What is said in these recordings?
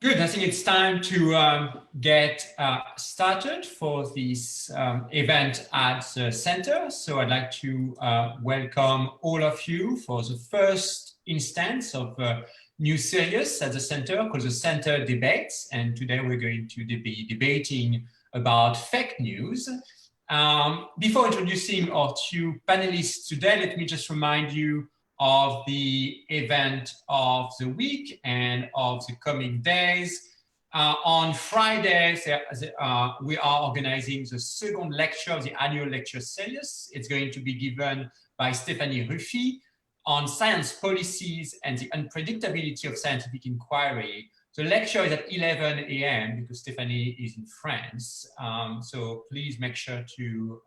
Good. I think it's time to get started for this event at the center. So I'd like to welcome all of you for the first instance of a new series at the center called the Center Debates. And today we're going to be debating about fake news. Before introducing our two panelists today, let me just remind you of the event of the week and of the coming days. On Friday, we are organizing the second lecture of the annual lecture series. It's going to be given by Stéphanie Ruffy on science policies and the unpredictability of scientific inquiry. The lecture is at 11 a.m. because Stéphanie is in France. So please make sure to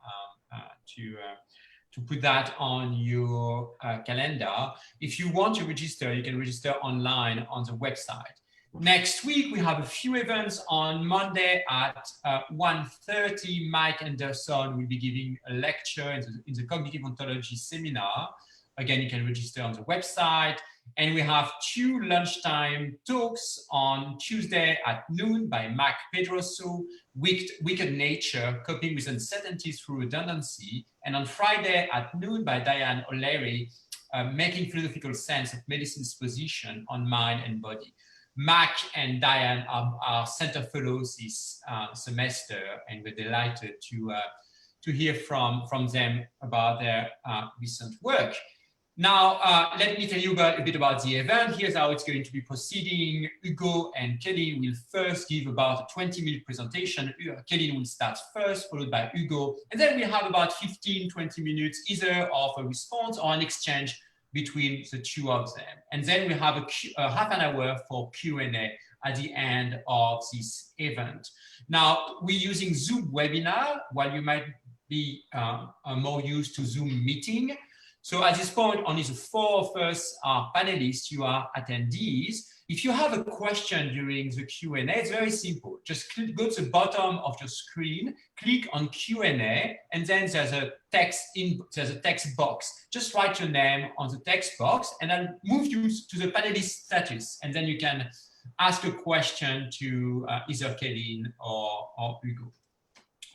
put that on your calendar. If you want to register, you can register online on the website. Next week, we have a few events. On Monday at 1:30, Mike Anderson will be giving a lecture in the Cognitive Ontology seminar. Again, you can register on the website. And we have two lunchtime talks on Tuesday at noon by Mac Pedroso, Wicked Nature, Coping with Uncertainty Through Redundancy. And on Friday at noon by Diane O'Leary, Making Philosophical Sense of Medicine's Position on Mind and Body. Mac and Diane are center fellows this semester, and we're delighted to hear from them about their recent work. Now, let me tell you a bit about the event. Here's how it's going to be proceeding. Hugo and Cailin will first give about a 20-minute presentation. Cailin will start first, followed by Hugo. And then we'll have about 15, 20 minutes, either of a response or an exchange between the two of them. And then we have a half an hour for Q&A at the end of this event. Now, we're using Zoom webinar, while you might be more used to Zoom meeting. So at this point, only the four of us are panelists, you are attendees. If you have a question during the Q&A, it's very simple. Just go to the bottom of your screen, click on Q&A, and then there's a text box. Just write your name on the text box, and I'll move you to the panelist status, and then you can ask a question to either Cailin or Hugo.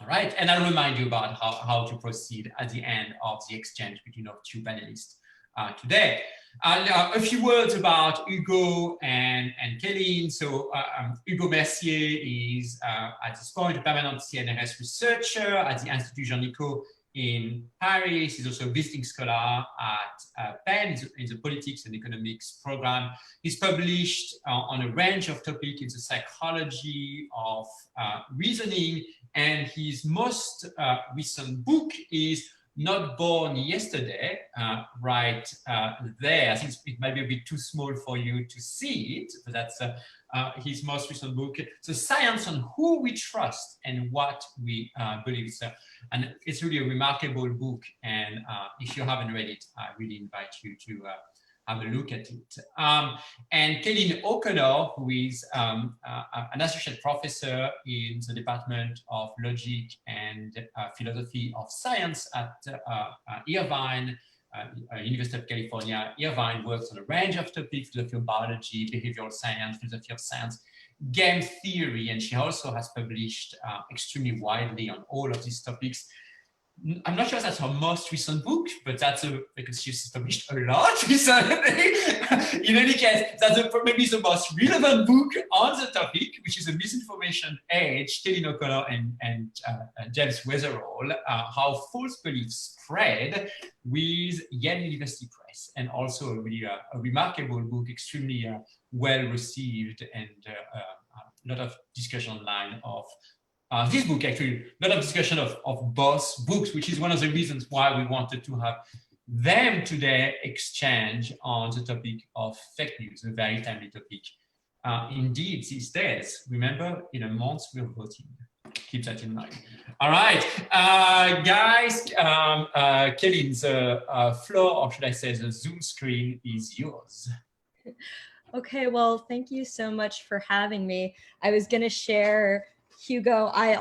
All right, and I'll remind you about how to proceed at the end of the exchange between our two panelists today. A few words about Hugo and Cailin. So Hugo Mercier is at this point a permanent CNRS researcher at the Institut Nicod in Paris. He's also a visiting scholar at Penn in the politics and economics program. He's published on a range of topics in the psychology of reasoning, and his most recent book is Not Born Yesterday, right there. I think it might be a bit too small for you to see it, but that's his most recent book, The Science on Who We Trust and What We Believe. And it's really a remarkable book, and if you haven't read it, I really invite you to have a look at it. And Cailin O'Connor, who is an associate professor in the Department of Logic and Philosophy of Science at Irvine, University of California. Irvine works on a range of topics: philosophy of biology, behavioral science, philosophy of science, game theory, and she also has published extremely widely on all of these topics. I'm not sure that's her most recent book, but that's because she's published a lot recently. In any case, that's maybe the most relevant book on the topic, which is The Misinformation Age, Cailin O'Connor and James Weatherall, How False Beliefs Spread, with Yale University Press, and also a really a remarkable book, extremely well received, and a lot of discussion online of this book, actually, a lot of discussion of both books, which is one of the reasons why we wanted to have them today exchange on the topic of fake news, a very timely topic. Indeed, these days, remember, in a month, we're voting. Keep that in mind. All right, guys, Cailin, the floor, or should I say the Zoom screen is yours. Okay, well, thank you so much for having me. I was going to share, Hugo, I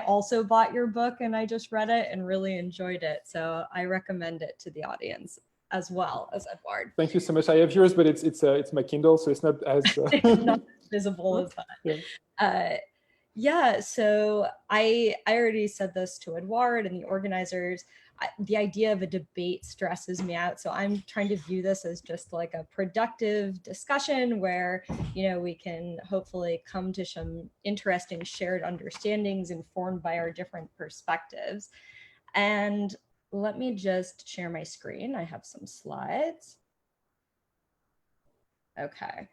also bought your book and I just read it and really enjoyed it. So I recommend it to the audience as well as Edward. Thank you so much. I have yours, but it's my Kindle, so it's not as visible as that. Yeah. Yeah, so I already said this to Edouard and the organizers. The idea of a debate stresses me out. So I'm trying to view this as just like a productive discussion where, you know, we can hopefully come to some interesting shared understandings informed by our different perspectives. And let me just share my screen. I have some slides. Okay.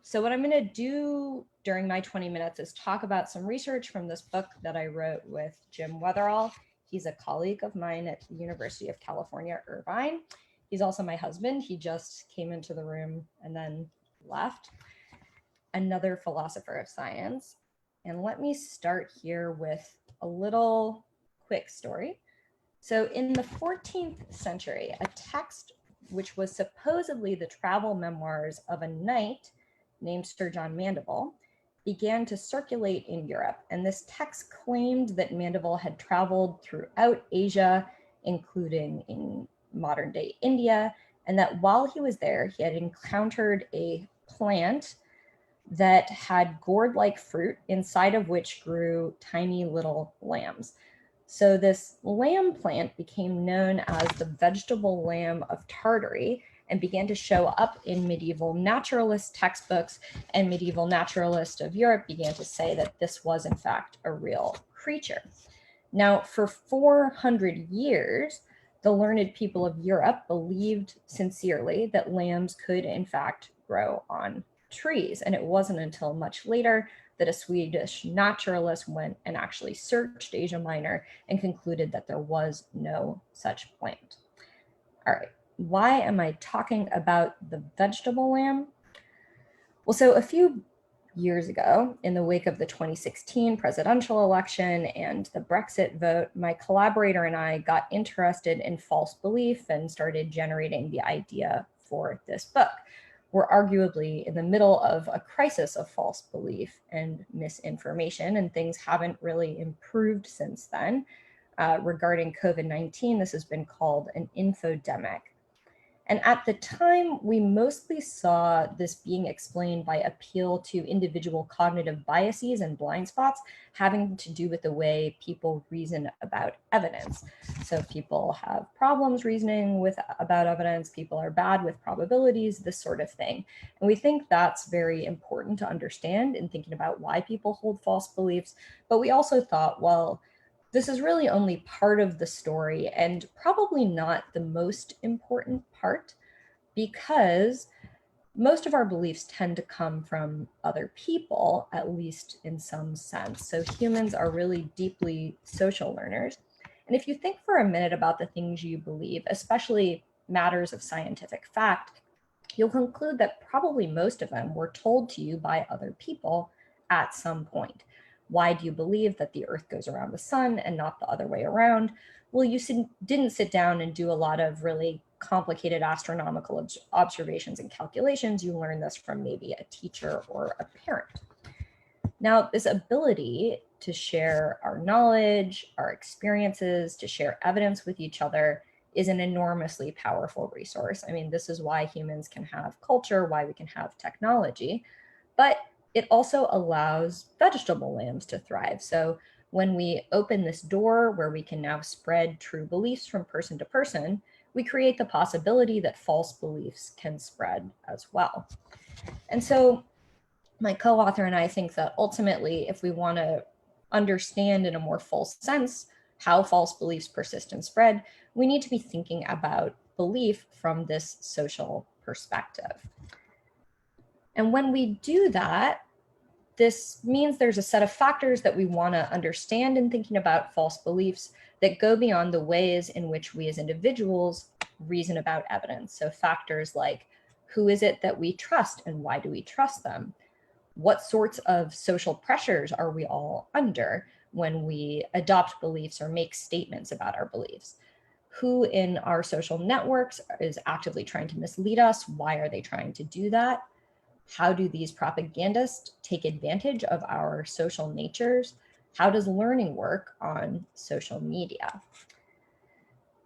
So what I'm going to do during my 20 minutes is talk about some research from this book that I wrote with Jim Weatherall. He's a colleague of mine at the University of California, Irvine. He's also my husband. He just came into the room and then left. Another philosopher of science. And let me start here with a little quick story. So in the 14th century, a text which was supposedly the travel memoirs of a knight named Sir John Mandeville began to circulate in Europe. And this text claimed that Mandeville had traveled throughout Asia, including in modern day India, and that while he was there, he had encountered a plant that had gourd-like fruit inside of which grew tiny little lambs. So this lamb plant became known as the vegetable lamb of Tartary and began to show up in medieval naturalist textbooks, and medieval naturalists of Europe began to say that this was in fact a real creature. Now, for 400 years, the learned people of Europe believed sincerely that lambs could in fact grow on trees. And it wasn't until much later that a Swedish naturalist went and actually searched Asia Minor and concluded that there was no such plant. All right, why am I talking about the vegetable lamb? Well, so a few years ago, in the wake of the 2016 presidential election and the Brexit vote, my collaborator and I got interested in false belief and started generating the idea for this book. We're arguably in the middle of a crisis of false belief and misinformation, and things haven't really improved since then. Regarding COVID-19, this has been called an infodemic. And at the time, we mostly saw this being explained by appeal to individual cognitive biases and blind spots having to do with the way people reason about evidence. So people have problems reasoning about evidence, people are bad with probabilities, this sort of thing. And we think that's very important to understand in thinking about why people hold false beliefs. But we also thought, well, this is really only part of the story and probably not the most important part, because most of our beliefs tend to come from other people, at least in some sense. So humans are really deeply social learners. And if you think for a minute about the things you believe, especially matters of scientific fact, you'll conclude that probably most of them were told to you by other people at some point. Why do you believe that the Earth goes around the sun and not the other way around? Well, you didn't sit down and do a lot of really complicated astronomical observations and calculations. You learn this from maybe a teacher or a parent. Now, this ability to share our knowledge, our experiences, to share evidence with each other is an enormously powerful resource. I mean, this is why humans can have culture, why we can have technology, but it also allows vegetable lambs to thrive. So when we open this door where we can now spread true beliefs from person to person, we create the possibility that false beliefs can spread as well. And so my co-author and I think that ultimately, if we want to understand in a more full sense how false beliefs persist and spread, we need to be thinking about belief from this social perspective. And when we do that, this means there's a set of factors that we want to understand in thinking about false beliefs that go beyond the ways in which we as individuals reason about evidence. So factors like, who is it that we trust and why do we trust them? What sorts of social pressures are we all under when we adopt beliefs or make statements about our beliefs? Who in our social networks is actively trying to mislead us? Why are they trying to do that? How do these propagandists take advantage of our social natures? How does learning work on social media?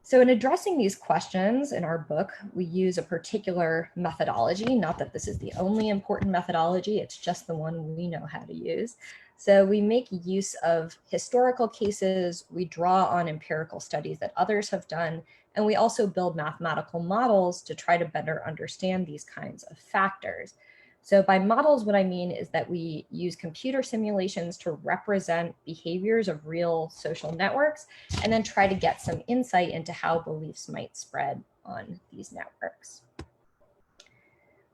So in addressing these questions in our book, we use a particular methodology, not that this is the only important methodology, it's just the one we know how to use. So we make use of historical cases, we draw on empirical studies that others have done, and we also build mathematical models to try to better understand these kinds of factors. So by models, what I mean is that we use computer simulations to represent behaviors of real social networks and then try to get some insight into how beliefs might spread on these networks.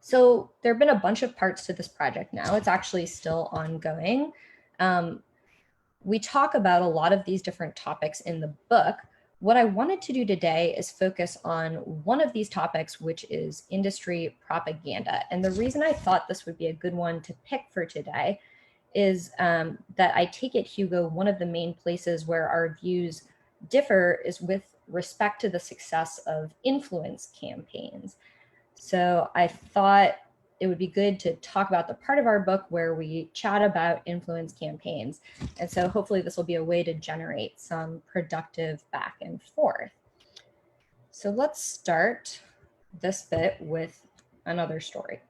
So there have been a bunch of parts to this project now. It's actually still ongoing. We talk about a lot of these different topics in the book. What I wanted to do today is focus on one of these topics, which is industry propaganda. And the reason I thought this would be a good one to pick for today is that I take it, Hugo, one of the main places where our views differ is with respect to the success of influence campaigns. So I thought it would be good to talk about the part of our book where we chat about influence campaigns. And so hopefully this will be a way to generate some productive back and forth. So let's start this bit with another story.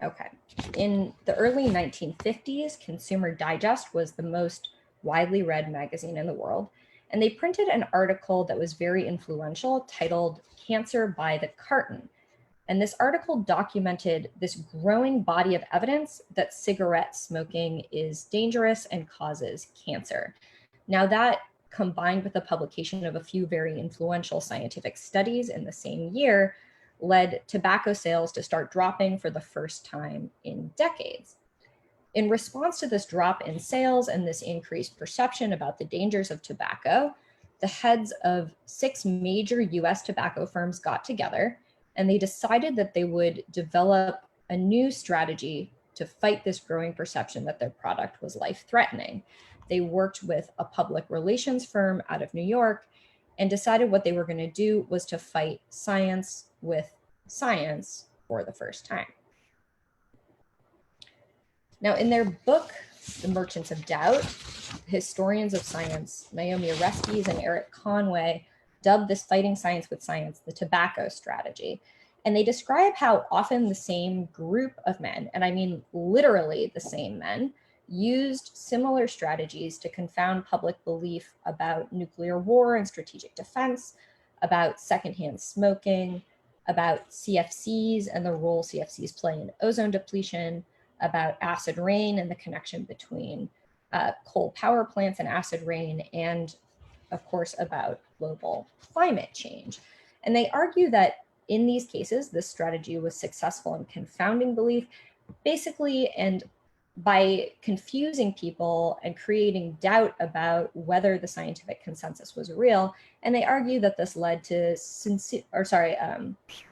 Okay, in the early 1950s, Consumer Digest was the most widely read magazine in the world. And they printed an article that was very influential titled "Cancer by the Carton." And this article documented this growing body of evidence that cigarette smoking is dangerous and causes cancer. Now that, combined with the publication of a few very influential scientific studies in the same year, led tobacco sales to start dropping for the first time in decades. In response to this drop in sales and this increased perception about the dangers of tobacco, the heads of 6 major US tobacco firms got together and they decided that they would develop a new strategy to fight this growing perception that their product was life-threatening. They worked with a public relations firm out of New York and decided what they were going to do was to fight science with science for the first time. Now, in their book, The Merchants of Doubt, historians of science, Naomi Oreskes and Eric Conway, dubbed this fighting science with science the tobacco strategy. And they describe how often the same group of men, and I mean literally the same men, used similar strategies to confound public belief about nuclear war and strategic defense, about secondhand smoking, about CFCs and the role CFCs play in ozone depletion, about acid rain and the connection between coal power plants and acid rain, and of course about global climate change. And they argue that in these cases, this strategy was successful in confounding belief, basically, and by confusing people and creating doubt about whether the scientific consensus was real. And they argue that this led to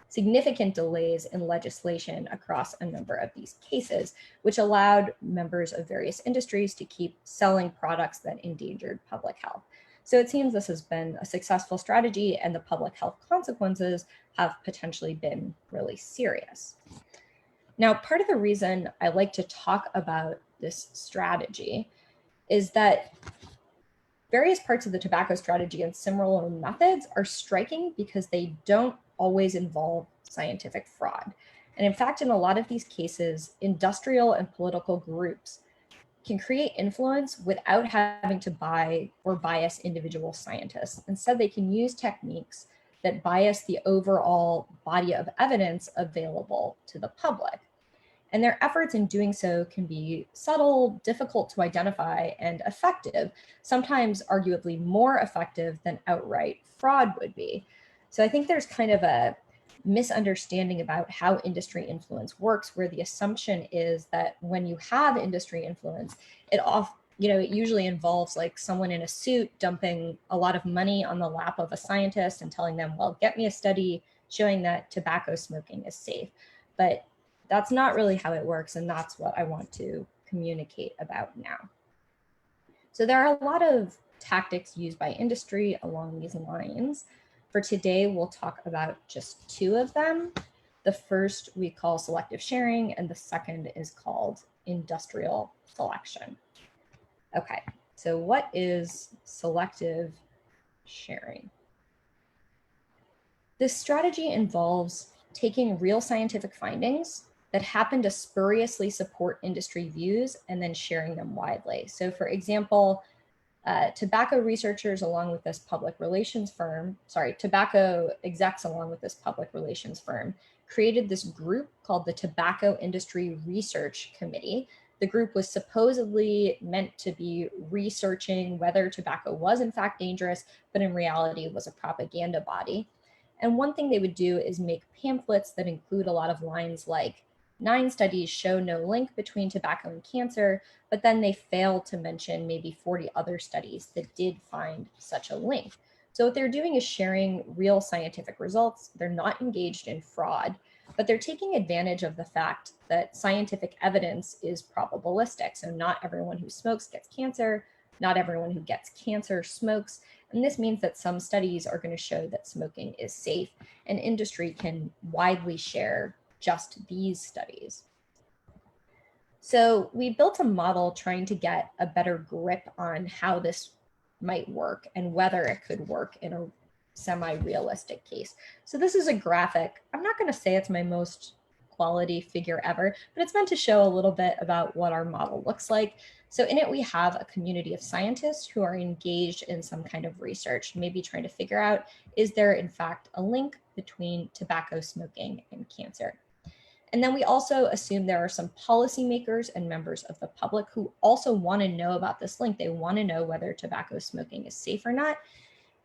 significant delays in legislation across a number of these cases, which allowed members of various industries to keep selling products that endangered public health. So it seems this has been a successful strategy and the public health consequences have potentially been really serious. Now, part of the reason I like to talk about this strategy is that various parts of the tobacco strategy and similar methods are striking because they don't always involve scientific fraud. And in fact, in a lot of these cases, industrial and political groups can create influence without having to buy or bias individual scientists. Instead, they can use techniques that bias the overall body of evidence available to the public. And their efforts in doing so can be subtle, difficult to identify, and effective, sometimes arguably more effective than outright fraud would be. So I think there's kind of a misunderstanding about how industry influence works, where the assumption is that when you have industry influence, it usually involves like someone in a suit dumping a lot of money on the lap of a scientist and telling them, well, get me a study showing that tobacco smoking is safe. But that's not really how it works, and that's what I want to communicate about now. So there are a lot of tactics used by industry along these lines. For today, we'll talk about just 2 of them. The first we call selective sharing, and the second is called industrial selection. Okay, so what is selective sharing. This strategy involves taking real scientific findings that happen to spuriously support industry views and then sharing them widely. So for example, tobacco researchers along with this tobacco execs along with this public relations firm created this group called the Tobacco Industry Research Committee. The group was supposedly meant to be researching whether tobacco was in fact dangerous, but in reality was a propaganda body. And one thing they would do is make pamphlets that include a lot of lines like 9 studies show no link between tobacco and cancer, but then they fail to mention maybe 40 other studies that did find such a link. So what they're doing is sharing real scientific results. They're not engaged in fraud, but they're taking advantage of the fact that scientific evidence is probabilistic. So not everyone who smokes gets cancer, not everyone who gets cancer smokes. And this means that some studies are going to show that smoking is safe, and industry can widely share just these studies. So we built a model trying to get a better grip on how this might work and whether it could work in a semi-realistic case. So this is a graphic. I'm not going to say it's my most quality figure ever, but it's meant to show a little bit about what our model looks like. So in it, we have a community of scientists who are engaged in some kind of research, maybe trying to figure out, is there in fact a link between tobacco smoking and cancer? And then we also assume there are some policymakers and members of the public who also want to know about this link. They want to know whether tobacco smoking is safe or not.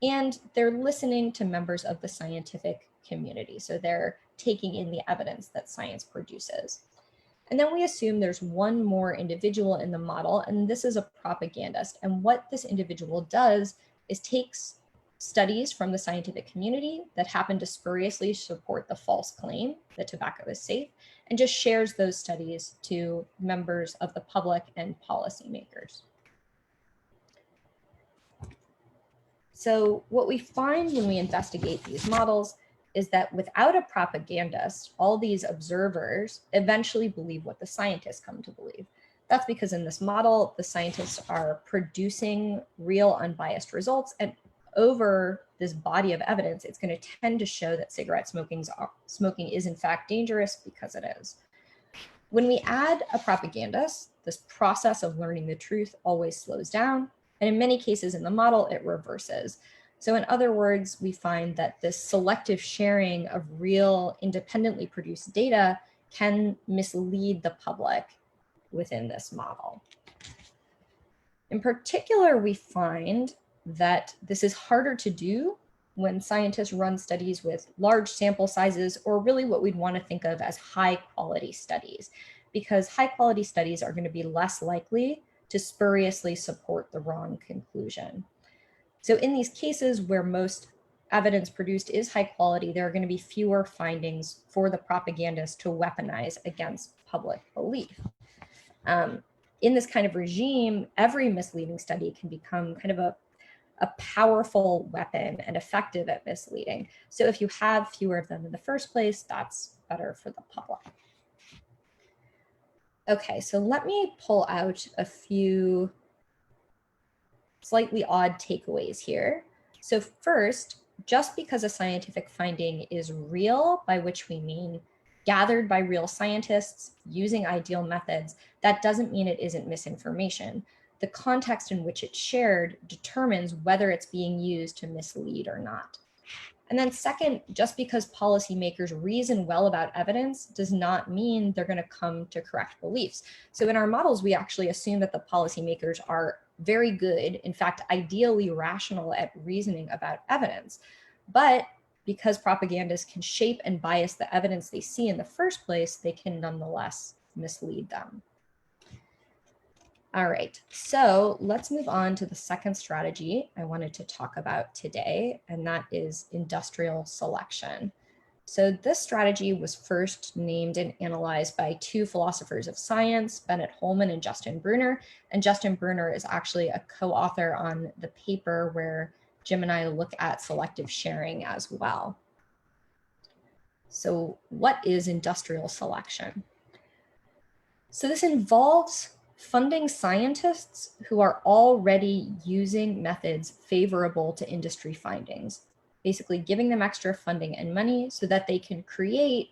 And they're listening to members of the scientific community. So they're taking in the evidence that science produces. And then we assume there's one more individual in the model, and this is a propagandist. And what this individual does is takes studies from the scientific community that happen to spuriously support the false claim that tobacco is safe, and just shares those studies to members of the public and policymakers. So what we find when we investigate these models is that without a propagandist, all these observers eventually believe what the scientists come to believe. That's because in this model, the scientists are producing real unbiased results, and over this body of evidence, it's going to tend to show that cigarette smoking is in fact dangerous because it is. When we add a propagandist, this process of learning the truth always slows down. And in many cases in the model, it reverses. So in other words, we find that this selective sharing of real independently produced data can mislead the public within this model. In particular, we find that this is harder to do when scientists run studies with large sample sizes, or really what we'd want to think of as high quality studies, because high quality studies are going to be less likely to spuriously support the wrong conclusion. So in these cases where most evidence produced is high quality, there are going to be fewer findings for the propagandist to weaponize against public belief. In this kind of regime, every misleading study can become kind of a powerful weapon and effective at misleading. So if you have fewer of them in the first place, that's better for the public. Okay, so let me pull out a few slightly odd takeaways here. So first, just because a scientific finding is real, by which we mean gathered by real scientists using ideal methods, that doesn't mean it isn't misinformation. The context in which it's shared determines whether it's being used to mislead or not. And then second, just because policymakers reason well about evidence does not mean they're going to come to correct beliefs. So in our models, we actually assume that the policymakers are very good, in fact, ideally rational at reasoning about evidence. But because propagandists can shape and bias the evidence they see in the first place, they can nonetheless mislead them. All right, so let's move on to the second strategy I wanted to talk about today, and that is industrial selection. So this strategy was first named and analyzed by 2 philosophers of science, Bennett Holman and Justin Brunner. And Justin Brunner is actually a co-author on the paper where Jim and I look at selective sharing as well. So what is industrial selection? So this involves funding scientists who are already using methods favorable to industry findings, basically giving them extra funding and money so that they can create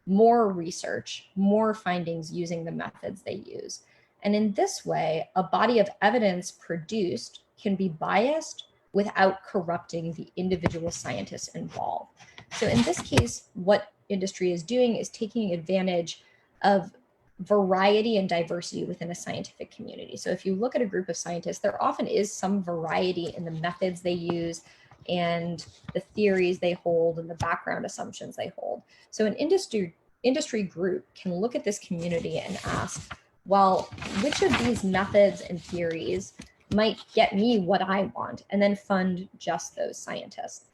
more research, more findings using the methods they use. And in this way, a body of evidence produced can be biased without corrupting the individual scientists involved. So in this case, what industry is doing is taking advantage of variety and diversity within a scientific community. So if you look at a group of scientists, there often is some variety in the methods they use and the theories they hold and the background assumptions they hold. So an industry group can look at this community and ask, well, which of these methods and theories might get me what I want, and then fund just those scientists.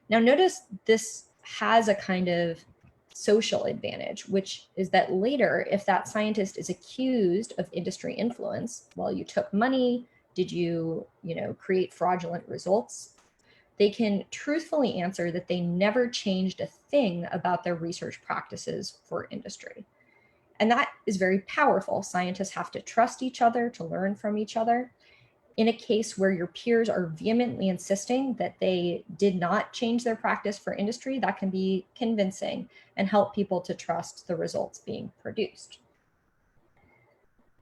Now notice this has a kind of social advantage, which is that later, if that scientist is accused of industry influence, well, you took money, did you create fraudulent results? They can truthfully answer that they never changed a thing about their research practices for industry. And that is very powerful. Scientists have to trust each other to learn from each other. In a case where your peers are vehemently insisting that they did not change their practice for industry, that can be convincing and help people to trust the results being produced.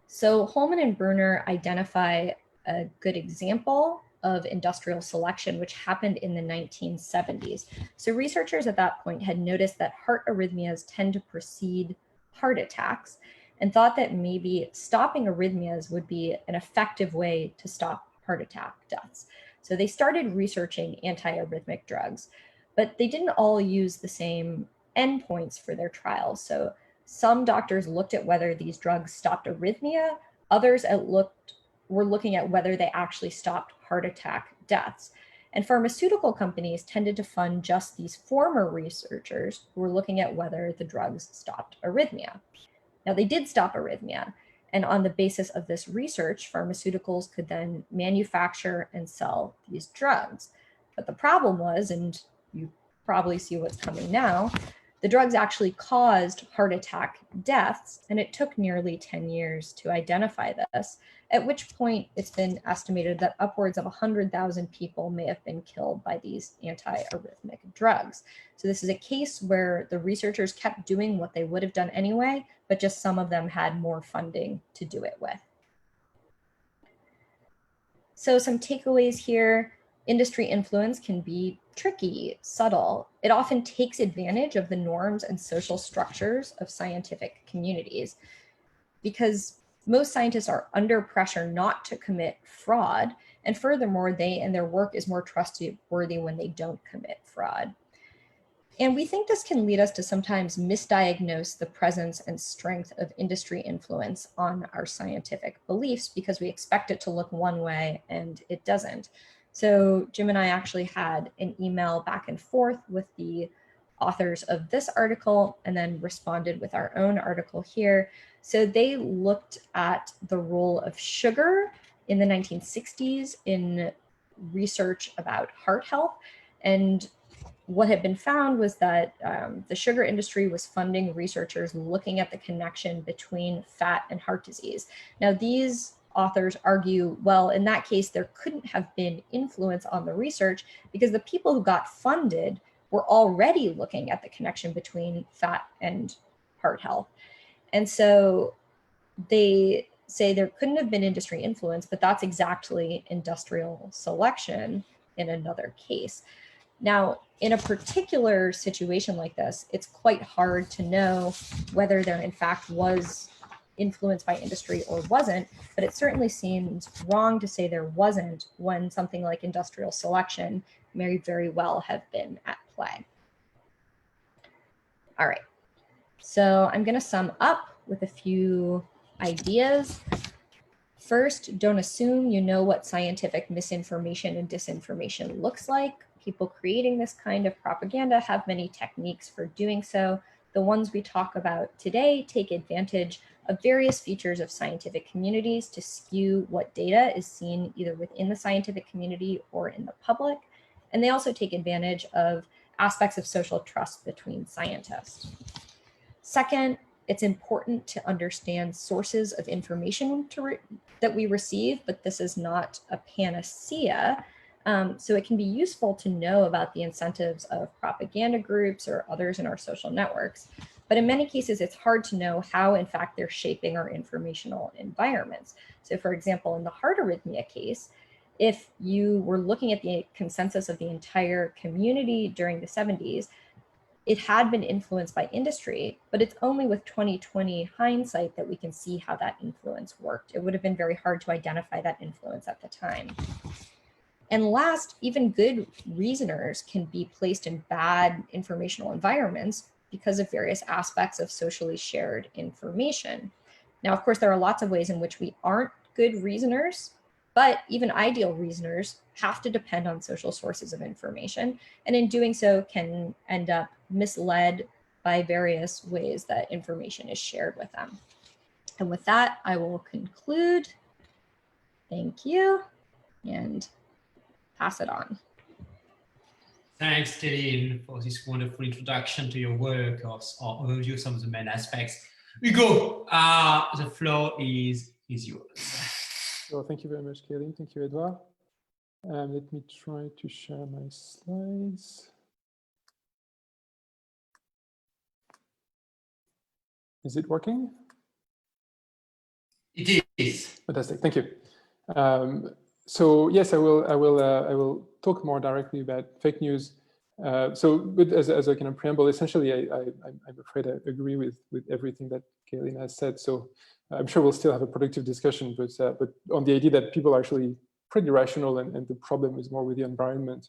So Holman and Bruner identify a good example of industrial selection, which happened in the 1970s. So researchers at that point had noticed that heart arrhythmias tend to precede heart attacks and thought that maybe stopping arrhythmias would be an effective way to stop heart attack deaths. So they started researching antiarrhythmic drugs, but they didn't all use the same endpoints for their trials. So some doctors looked at whether these drugs stopped arrhythmia, others were looking at whether they actually stopped heart attack deaths. And pharmaceutical companies tended to fund just these former researchers who were looking at whether the drugs stopped arrhythmia. Now, they did stop arrhythmia, and on the basis of this research, pharmaceuticals could then manufacture and sell these drugs. But the problem was, and you probably see what's coming now, the drugs actually caused heart attack deaths, and it took nearly 10 years to identify this, at which point it's been estimated that upwards of 100,000 people may have been killed by these antiarrhythmic drugs. So this is a case where the researchers kept doing what they would have done anyway, but just some of them had more funding to do it with. So some takeaways here: industry influence can be tricky, subtle. It often takes advantage of the norms and social structures of scientific communities because most scientists are under pressure not to commit fraud. And furthermore, they and their work is more trustworthy when they don't commit fraud. And we think this can lead us to sometimes misdiagnose the presence and strength of industry influence on our scientific beliefs because we expect it to look one way and it doesn't. So Jim and I actually had an email back and forth with the authors of this article and then responded with our own article here. So they looked at the role of sugar in the 1960s in research about heart health. And what had been found was that the sugar industry was funding researchers looking at the connection between fat and heart disease. Now, these authors argue, well, in that case, there couldn't have been influence on the research because the people who got funded were already looking at the connection between fat and heart health. And so they say there couldn't have been industry influence, but that's exactly industrial selection in another case. Now, in a particular situation like this, it's quite hard to know whether there in fact was influenced by industry or wasn't, but it certainly seems wrong to say there wasn't when something like industrial selection may very well have been at play. All right, so I'm going to sum up with a few ideas. First, don't assume you know what scientific misinformation and disinformation looks like. People creating this kind of propaganda have many techniques for doing so. The ones we talk about today take advantage of various features of scientific communities to skew what data is seen either within the scientific community or in the public. And they also take advantage of aspects of social trust between scientists. Second, it's important to understand sources of information that we receive, but this is not a panacea. So it can be useful to know about the incentives of propaganda groups or others in our social networks. But in many cases, it's hard to know how, in fact, they're shaping our informational environments. So for example, in the heart arrhythmia case, if you were looking at the consensus of the entire community during the 70s, it had been influenced by industry, but it's only with 2020 hindsight that we can see how that influence worked. It would have been very hard to identify that influence at the time. And last, even good reasoners can be placed in bad informational environments because of various aspects of socially shared information. Now, of course, there are lots of ways in which we aren't good reasoners, but even ideal reasoners have to depend on social sources of information, and in doing so can end up misled by various ways that information is shared with them. And with that, I will conclude. Thank you, and pass it on. Thanks, Cailin, for this wonderful introduction to your work or overview of some of the main aspects. Hugo, the floor is yours. So thank you very much, Cailin. Thank you, Edouard. Let me try to share my slides. Is it working? It is. Fantastic. Thank you. So yes, I will talk more directly about fake news. But as a kind of preamble, essentially, I'm afraid I agree with everything that Cailin has said. So I'm sure we'll still have a productive discussion, but on the idea that people are actually pretty rational and the problem is more with the environment,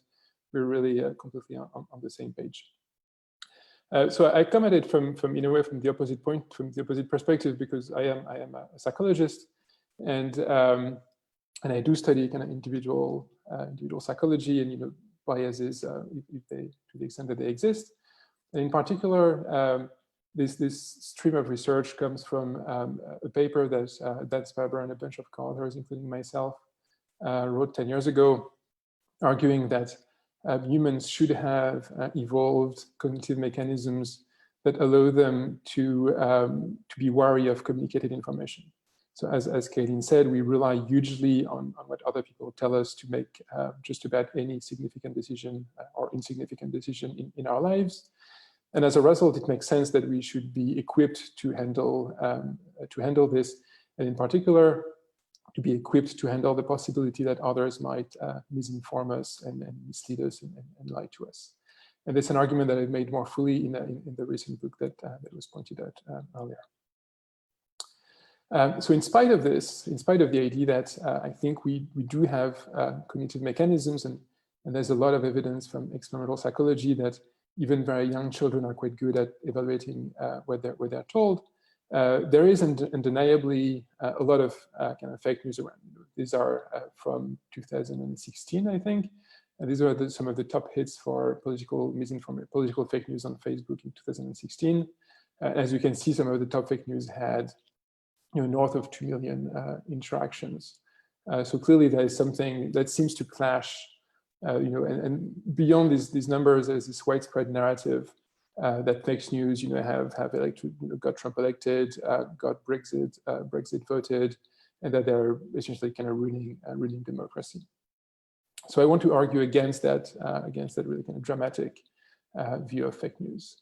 we're really completely on the same page. So I come at it from in a way from the opposite point, from the opposite perspective, because I am a psychologist, and I do study kind of individual psychology and biases if they, to the extent that they exist. And in particular, this stream of research comes from a paper that Dan Sperber and a bunch of co-authors, including myself, wrote 10 years ago, arguing that humans should have evolved cognitive mechanisms that allow them to be wary of communicated information. So as Cailin said, we rely hugely on what other people tell us to make just about any significant decision or insignificant decision in our lives. And as a result, it makes sense that we should be equipped to handle this, and in particular, to be equipped to handle the possibility that others might misinform us and mislead us and lie to us. And that's an argument that I've made more fully in the recent book that was pointed out earlier. So in spite of this, in spite of the idea that I think we do have cognitive mechanisms, and there's a lot of evidence from experimental psychology that even very young children are quite good at evaluating what they're told, there is undeniably a lot of kind of fake news around. These are from 2016, I think. And these are some of the top hits for political fake news on Facebook in 2016. As you can see, some of the top fake news had north of 2 million interactions. So clearly there is something that seems to clash, and beyond these numbers, there's this widespread narrative that fake news, got Trump elected, got Brexit voted, and that they're essentially kind of ruining democracy. So I want to argue against that really kind of dramatic view of fake news.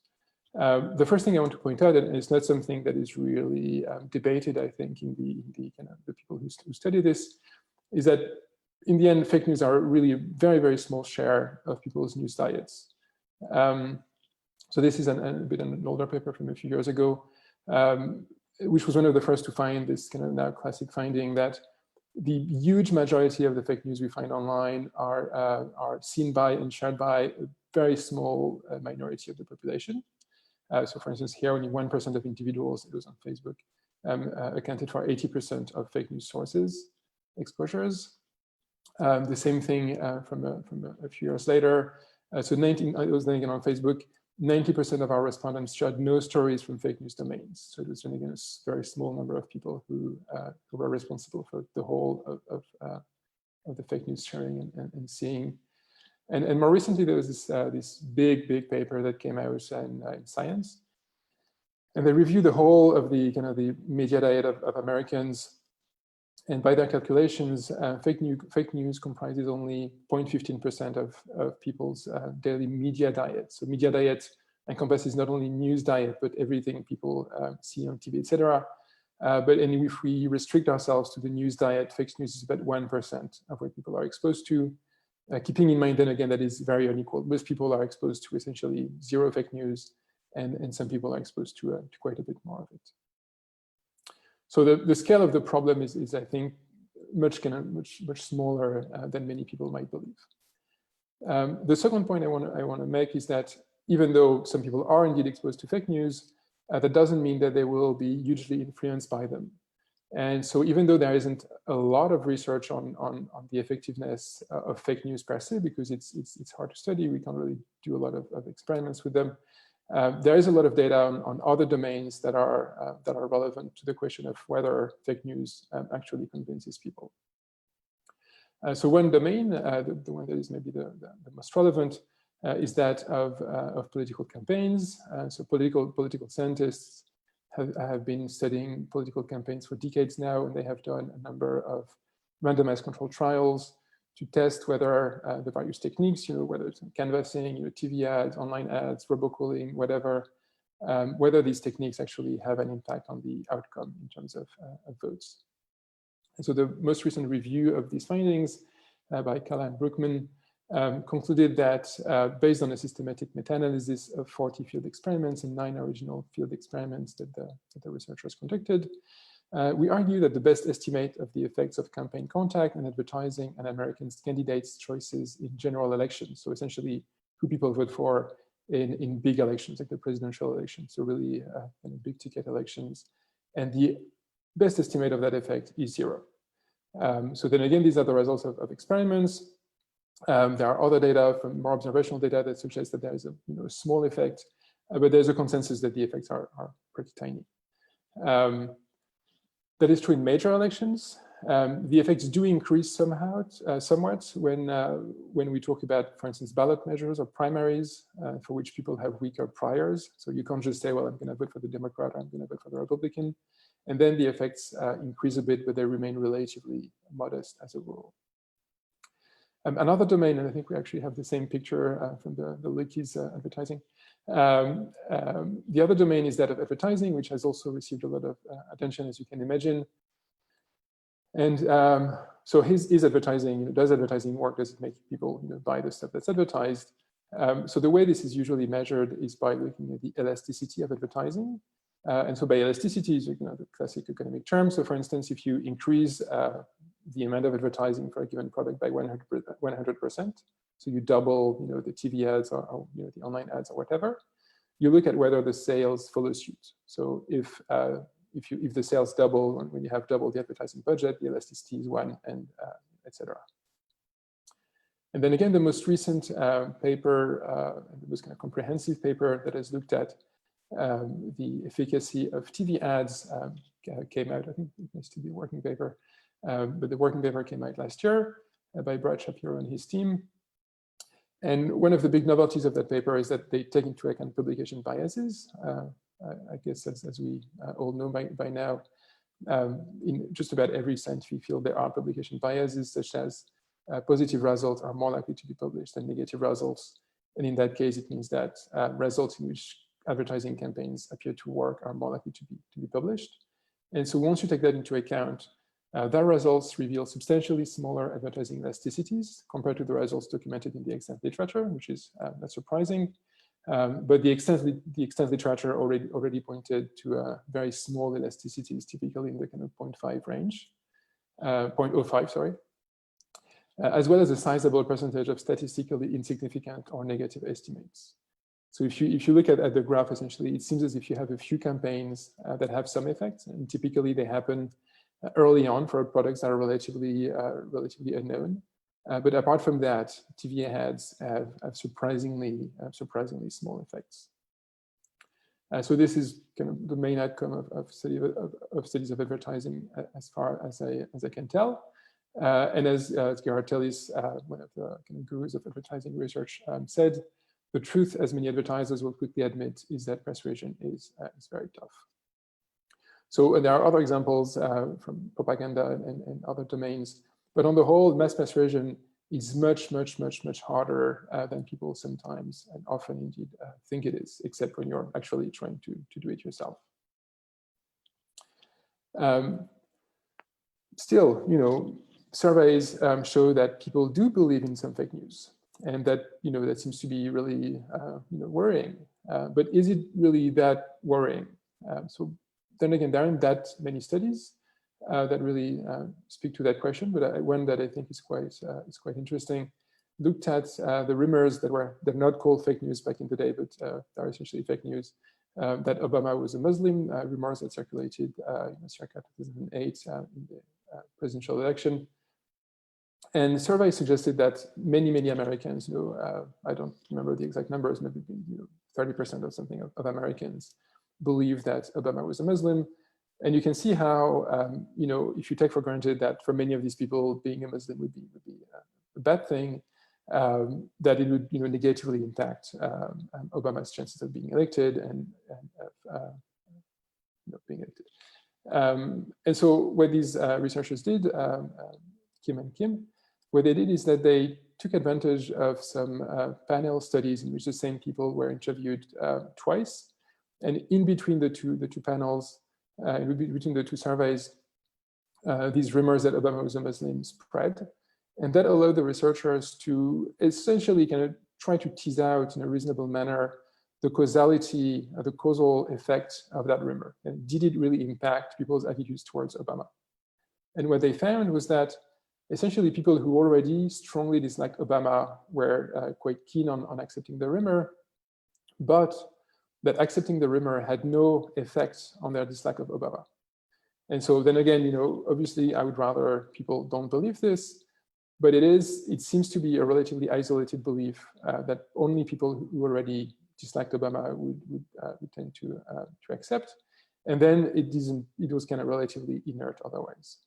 The first thing I want to point out, and it's not something that is really debated, I think, in the kind of the people who study this, is that in the end, fake news are really a very, very small share of people's news diets. So this is a bit an older paper from a few years ago, which was one of the first to find this kind of now classic finding that the huge majority of the fake news we find online are seen by and shared by a very small minority of the population. So for instance, here only 1% of individuals, it was on Facebook, accounted for 80% of fake news sources exposures. The same thing from a few years later. So it was then again on Facebook, 90% of our respondents shared no stories from fake news domains. So it was then again a very small number of people who were responsible for the whole of the fake news sharing and seeing. And more recently, there was this big paper that came out in Science, And they review the whole of the kind of the media diet of Americans. And by their calculations, fake news comprises only 0.15% of people's daily media diet. So media diet encompasses not only news diet, but everything people see on TV, etc. But if we restrict ourselves to the news diet, fake news is about 1% of what people are exposed to. Keeping in mind then again, that is very unequal. Most people are exposed to essentially zero fake news, and some people are exposed to quite a bit more of it. So the scale of the problem is I think, much smaller than many people might believe. The second point I want to make is that even though some people are indeed exposed to fake news, that doesn't mean that they will be hugely influenced by them. And so even though there isn't a lot of research on the effectiveness of fake news per se, because it's hard to study, we can't really do a lot of experiments with them. There is a lot of data on other domains that are relevant to the question of whether fake news actually convinces people. So one domain, the one that is maybe the most relevant, is that of political campaigns. So political scientists have been studying political campaigns for decades now, and they have done a number of randomized controlled trials to test whether the various techniques, whether it's canvassing, TV ads, online ads, robocalling, whatever, whether these techniques actually have an impact on the outcome in terms of votes. And so the most recent review of these findings by Cailin O'Connor concluded that based on a systematic meta-analysis of 40 field experiments and 9 original field experiments that the researchers conducted, we argue that the best estimate of the effects of campaign contact and advertising on Americans' candidates' choices in general elections, so essentially who people vote for in big elections like the presidential election, so really big ticket elections, and the best estimate of that effect is 0. So then again, these are the results of experiments. There are other data from more observational data that suggests that there is a small effect, but there's a consensus that the effects are pretty tiny. That is true in major elections. The effects do increase somewhat when we talk about, for instance, ballot measures or primaries for which people have weaker priors. So you can't just say, well, I'm going to vote for the Democrat, or I'm going to vote for the Republican. And then the effects increase a bit, but they remain relatively modest as a rule. Another domain, and I think we actually have the same picture from the Leakey's advertising. The other domain is that of advertising, which has also received a lot of attention, as you can imagine. And so is advertising, does advertising work? Does it make people buy the stuff that's advertised? So the way this is usually measured is by looking at the elasticity of advertising. And so by elasticity is the classic economic term. So for instance, if you increase the amount of advertising for a given product by 100%, so you double the TV ads or the online ads or whatever, you look at whether the sales follow suit. So if the sales double, and when you have double the advertising budget, the elasticity is 1, and etc. And then again, the most recent paper, the most kind of comprehensive paper that has looked at the efficacy of TV ads came out. I think it needs to be a working paper, but the working paper came out last year by Brad Shapiro and his team. And one of the big novelties of that paper is that they take into account publication biases. I guess as we all know by now, in just about every scientific field, there are publication biases, such as positive results are more likely to be published than negative results. And in that case, it means that results in which advertising campaigns appear to work are more likely to be published. And so once you take that into account, their results reveal substantially smaller advertising elasticities compared to the results documented in the extant literature, which is not surprising. But the extant literature already pointed to very small elasticities, typically in the kind of 0.5 range, 0.05, sorry, as well as a sizable percentage of statistically insignificant or negative estimates. So if you look at the graph, essentially, it seems as if you have a few campaigns that have some effects, and typically they happen early on for products that are relatively unknown. But apart from that, TV ads have surprisingly small effects. So this is kind of the main outcome of studies of advertising, as far as I can tell. And as Gerhard Tellis, one of the kind of gurus of advertising research, said, the truth, as many advertisers will quickly admit, is that persuasion is very tough. So there are other examples from propaganda and other domains, but on the whole, mass persuasion is much harder than people sometimes and often indeed think it is, except when you're actually trying to do it yourself. Still, surveys show that people do believe in some fake news, and that that seems to be really worrying. But is it really that worrying? So then again, there aren't that many studies that really speak to that question, but one that I think is quite interesting looked at the rumors that not called fake news back in the day, but are essentially fake news, that Obama was a Muslim, rumors that circulated circa 2008 in the presidential election. And the survey suggested that many Americans, I don't remember the exact numbers, maybe 30% or something of Americans believe that Obama was a Muslim. And you can see how, if you take for granted that for many of these people, being a Muslim would be a bad thing, that it would negatively impact Obama's chances of being elected and being elected. And so what these researchers did, Kim and Kim, what they did is that they took advantage of some panel studies in which the same people were interviewed twice, and in between the two panels, in between the two surveys, these rumors that Obama was a Muslim spread, and that allowed the researchers to essentially kind of try to tease out in a reasonable manner the causality, the causal effect of that rumor, and did it really impact people's attitudes towards Obama? And what they found was that essentially people who already strongly disliked Obama were quite keen on accepting the rumor, but that accepting the rumor had no effect on their dislike of Obama. And so then again, obviously I would rather people don't believe this, but it seems to be a relatively isolated belief that only people who already disliked Obama would tend to accept. And then it was kind of relatively inert otherwise.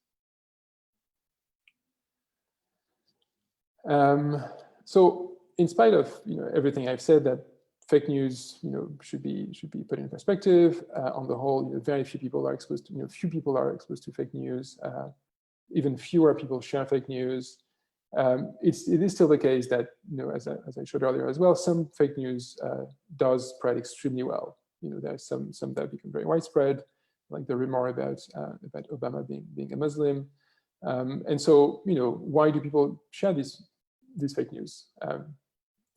So in spite of everything I've said, that fake news should be put in perspective. On the whole, very few people are exposed to fake news. Even fewer people share fake news. It is still the case that as I showed earlier as well, some fake news does spread extremely well. There's some that become very widespread, like the rumor about Obama being a Muslim. And so why do people share these fake news?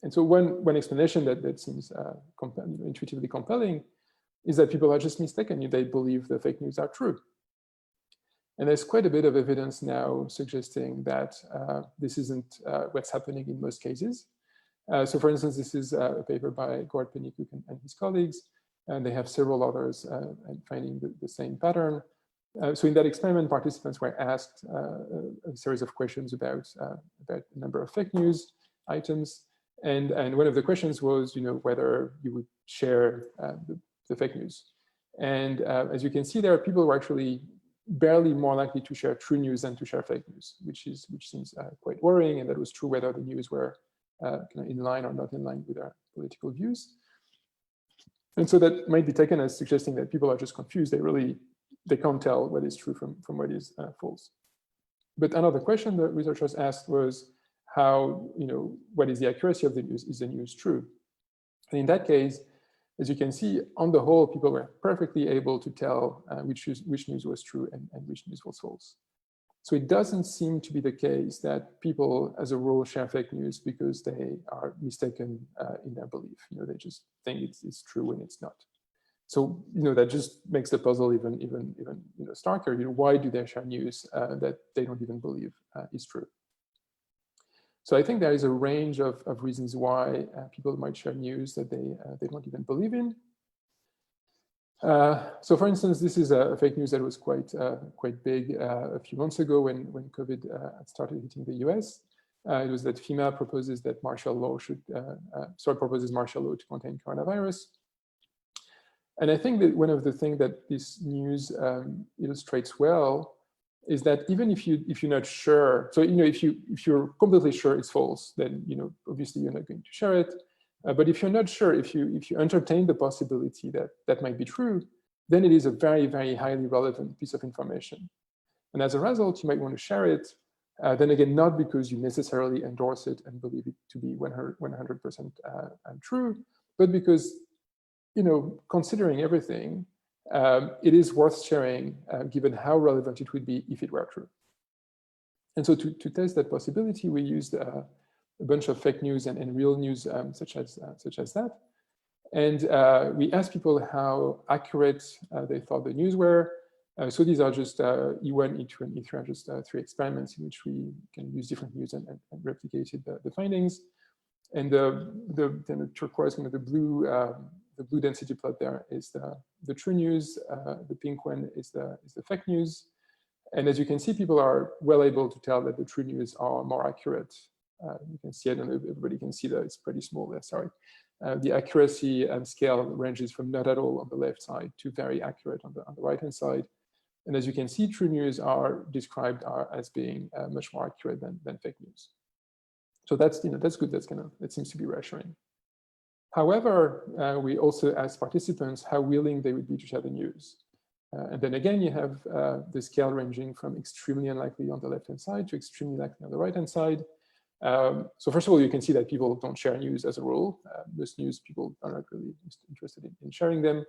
And so one explanation that seems intuitively compelling is that people are just mistaken. They believe the fake news are true. And there's quite a bit of evidence now suggesting that this isn't what's happening in most cases. So for instance, this is a paper by Gord Pennycook and his colleagues, and they have several others finding the same pattern. So in that experiment, participants were asked a series of questions about a number of fake news items. And one of the questions was, whether you would share the fake news. And as you can see there, people were actually barely more likely to share true news than to share fake news, which seems quite worrying. And that was true whether the news were kind of in line or not in line with their political views. And so that might be taken as suggesting that people are just confused. They can't tell what is true from what is false. But another question the researchers asked was how, what is the accuracy of the news? Is the news true? And in that case, as you can see, on the whole, people were perfectly able to tell which news was true and which news was false. So it doesn't seem to be the case that people, as a rule, share fake news because they are mistaken in their belief. They just think it's true when it's not. So that just makes the puzzle even starker. Why do they share news that they don't even believe is true? So I think there is a range of reasons why people might share news that they don't even believe in. So for instance, this is a fake news that was quite big a few months ago when COVID started hitting the US. It was that FEMA proposes that martial law proposes martial law to contain coronavirus. And I think that one of the things that this news illustrates well is that even if you're not sure, so if you're completely sure it's false, then obviously you're not going to share it. But if you're not sure, if you entertain the possibility that that might be true, then it is a very, very highly relevant piece of information. And as a result, you might want to share it. Then again, not because you necessarily endorse it and believe it to be 100% true, but because, considering everything, it is worth sharing given how relevant it would be if it were true. And so to test that possibility, we used a bunch of fake news and real news such as that. And we asked people how accurate they thought the news were. So these are just E1, E2, and E3 are just 3 experiments in which we can use different news and replicated the findings. And the turquoise, the blue density plot there is the true news. The pink one is the fake news. And as you can see, people are well able to tell that the true news are more accurate. You can see, I don't know if everybody can see that, it's pretty small there, sorry. The accuracy scale ranges from not at all on the left side to very accurate on the right-hand side. And as you can see, true news are described as being much more accurate than fake news. So that's good. That seems to be reassuring. However, we also asked participants how willing they would be to share the news. And then again, you have the scale ranging from extremely unlikely on the left-hand side to extremely likely on the right-hand side. So first of all, you can see that people don't share news as a rule. Most news people are not really interested in sharing them,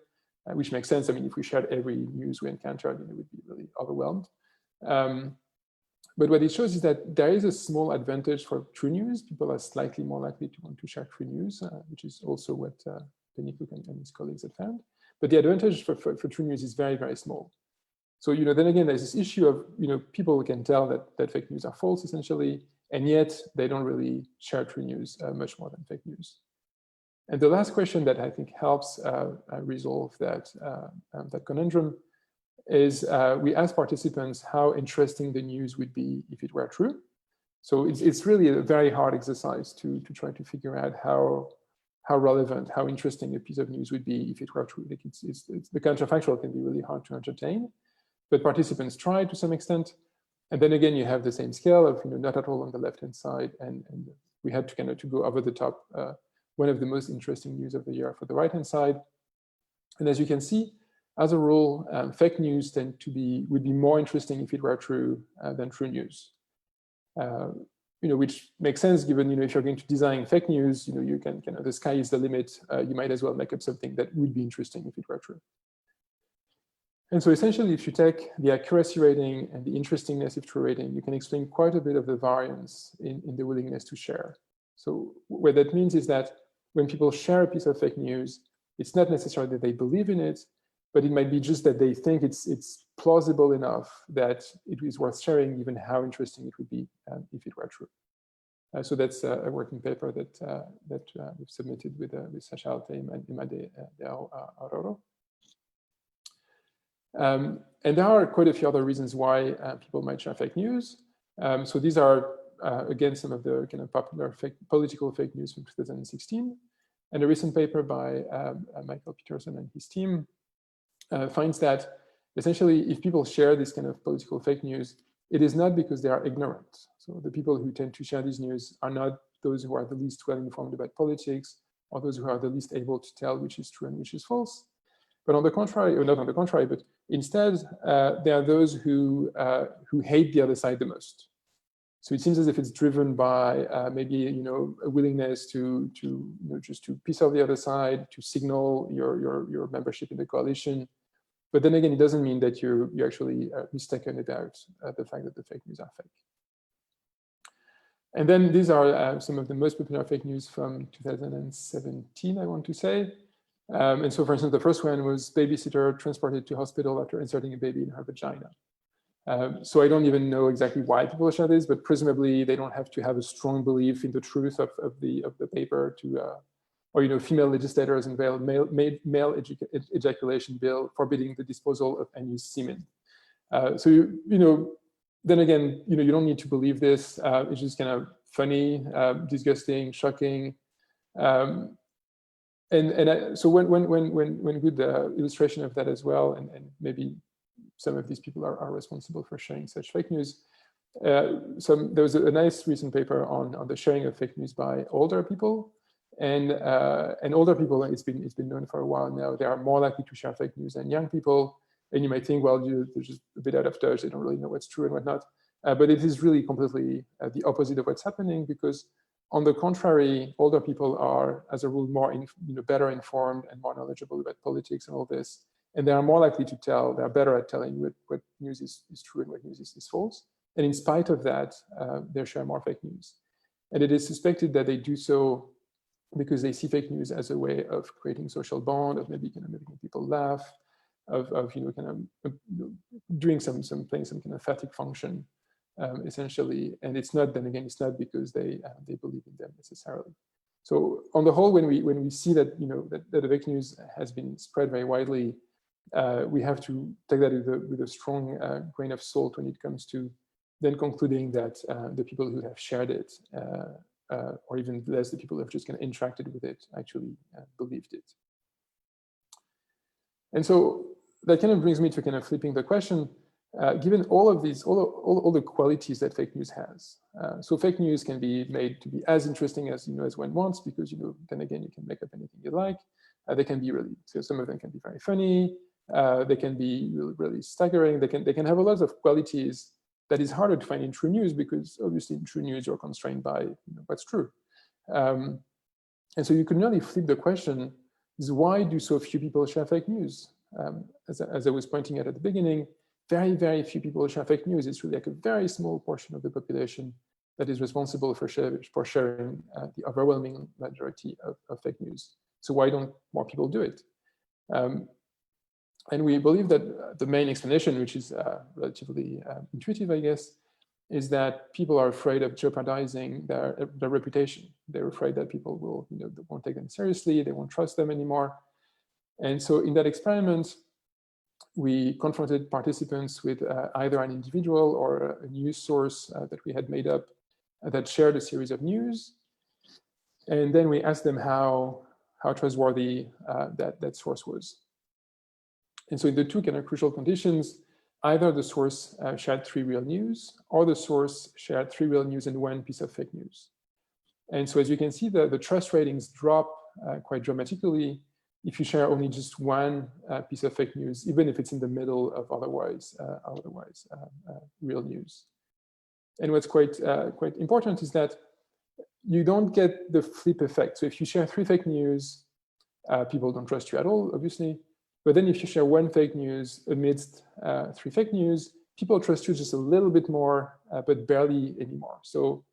which makes sense. I mean, if we shared every news we encountered, it would be really overwhelmed. But what it shows is that there is a small advantage for true news. People are slightly more likely to want to share true news, which is also what Penny Cook and his colleagues have found. But the advantage for true news is very, very small. So, then again, there's this issue of, people can tell that fake news are false, essentially, and yet they don't really share true news much more than fake news. And the last question that I think helps resolve that conundrum is we asked participants how interesting the news would be if it were true. So it's really a very hard exercise to try to figure out how relevant, how interesting a piece of news would be if it were true. Like the counterfactual can be really hard to entertain, but participants try to some extent. And then again, you have the same scale of not at all on the left-hand side, and we had to go over the top one of the most interesting news of the year for the right-hand side. And as you can see, as a rule, fake news would be more interesting if it were true than true news. Which makes sense given if you're going to design fake news, you can the sky is the limit. You might as well make up something that would be interesting if it were true. And so essentially, if you take the accuracy rating and the interestingness of true rating, you can explain quite a bit of the variance in the willingness to share. So what that means is that when people share a piece of fake news, it's not necessarily that they believe in it, but it might be just that they think it's plausible enough that it is worth sharing, given how interesting it would be if it were true. So that's a working paper that we've submitted with Sacha Alte and Imade Aurora. And there are quite a few other reasons why people might share fake news. So these are, again, some of the kind of popular political fake news from 2016. And a recent paper by Michael Peterson and his team finds that essentially, if people share this kind of political fake news, it is not because they are ignorant. So the people who tend to share these news are not those who are the least well informed about politics, or those who are the least able to tell which is true and which is false. But on the contrary, or not on the contrary, but instead, they are those who hate the other side the most. So it seems as if it's driven by maybe a willingness to just to piss off the other side, to signal your membership in the coalition. But then again, it doesn't mean that you're actually mistaken about the fact that the fake news are fake. And then these are some of the most popular fake news from 2017, I want to say. And so, for instance, the first one was babysitter transported to hospital after inserting a baby in her vagina. So I don't even know exactly why people share this, but presumably they don't have to have a strong belief in the truth of the paper to, or female legislators unveiled male ejaculation bill forbidding the disposal of unused semen. So then again, you don't need to believe this. It's just kind of funny, disgusting, shocking. So one good illustration of that as well, and maybe some of these people are responsible for sharing such fake news. There was a nice recent paper on the sharing of fake news by older people. And older people, it's been known for a while now, they are more likely to share fake news than young people. And you might think, well, they're just a bit out of touch, they don't really know what's true and whatnot. But it is really completely the opposite of what's happening, because on the contrary, older people are, as a rule, more better informed and more knowledgeable about politics and all this. And they are more likely to tell, they're better at telling what news is true and what news is false. And in spite of that, they share more fake news. And it is suspected that they do so because they see fake news as a way of creating social bond, of maybe kind of making people laugh, of doing playing some kind of fatigue function, essentially. And it's not, then again, it's not because they believe in them necessarily. So on the whole, when we see that that fake news has been spread very widely, we have to take that with a strong grain of salt when it comes to then concluding that the people who have shared it, or even less, the people who have just kind of interacted with it, actually believed it. And so that kind of brings me to kind of flipping the question, given all of these, all the qualities that fake news has. So fake news can be made to be as interesting as as one wants, because then again you can make up anything you like. They can be really, so some of them can be very funny. They can be really, really staggering. They can have a lot of qualities that is harder to find in true news, because obviously in true news you're constrained by what's true. And so you can really flip the question: is why do so few people share fake news? As I was pointing out at the beginning, very, very few people share fake news. It's really like a very small portion of the population that is responsible for sharing the overwhelming majority of fake news. So why don't more people do it? And we believe that the main explanation, which is relatively intuitive, I guess, is that people are afraid of jeopardizing their reputation. They're afraid that people will, they won't take them seriously, they won't trust them anymore. And so in that experiment, we confronted participants with either an individual or a news source that we had made up that shared a series of news. And then we asked them how trustworthy that source was. And so in the two kind of crucial conditions, either the source shared 3 real news, or the source shared 3 real news and 1 piece of fake news. And so as you can see, the trust ratings drop quite dramatically if you share only just 1 piece of fake news, even if it's in the middle of otherwise real news. And what's quite important is that you don't get the flip effect. So if you share 3 fake news, people don't trust you at all, obviously. But then if you share 1 fake news amidst 3 fake news, people trust you just a little bit more, but barely anymore. So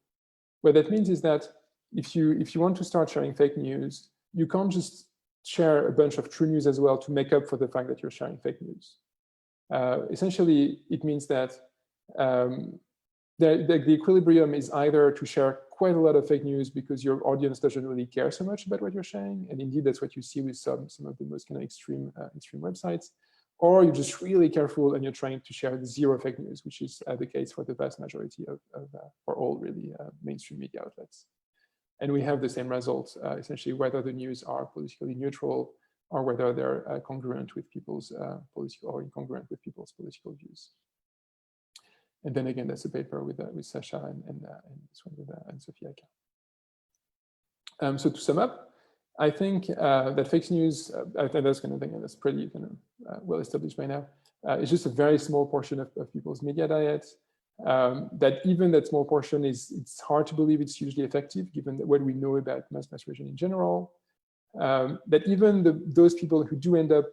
what that means is that if you want to start sharing fake news, you can't just share a bunch of true news as well to make up for the fact that you're sharing fake news. Essentially, it means that the equilibrium is either to share quite a lot of fake news because your audience doesn't really care so much about what you're sharing, and indeed that's what you see with some of the most kind of extreme websites, or you're just really careful and you're trying to share 0 fake news, which is the case for the vast majority for all really mainstream media outlets. And we have the same results, essentially, whether the news are politically neutral or whether they're congruent with people's political or incongruent with people's political views. And then again, that's a paper with Sasha and this one with and Sophia. So to sum up, I think that fake news, I think that's kind of thing that's pretty kind of well established by now. It's just a very small portion of people's media diet. That even that small portion it's hard to believe it's hugely effective given what we know about mass persuasion in general. That even those people who do end up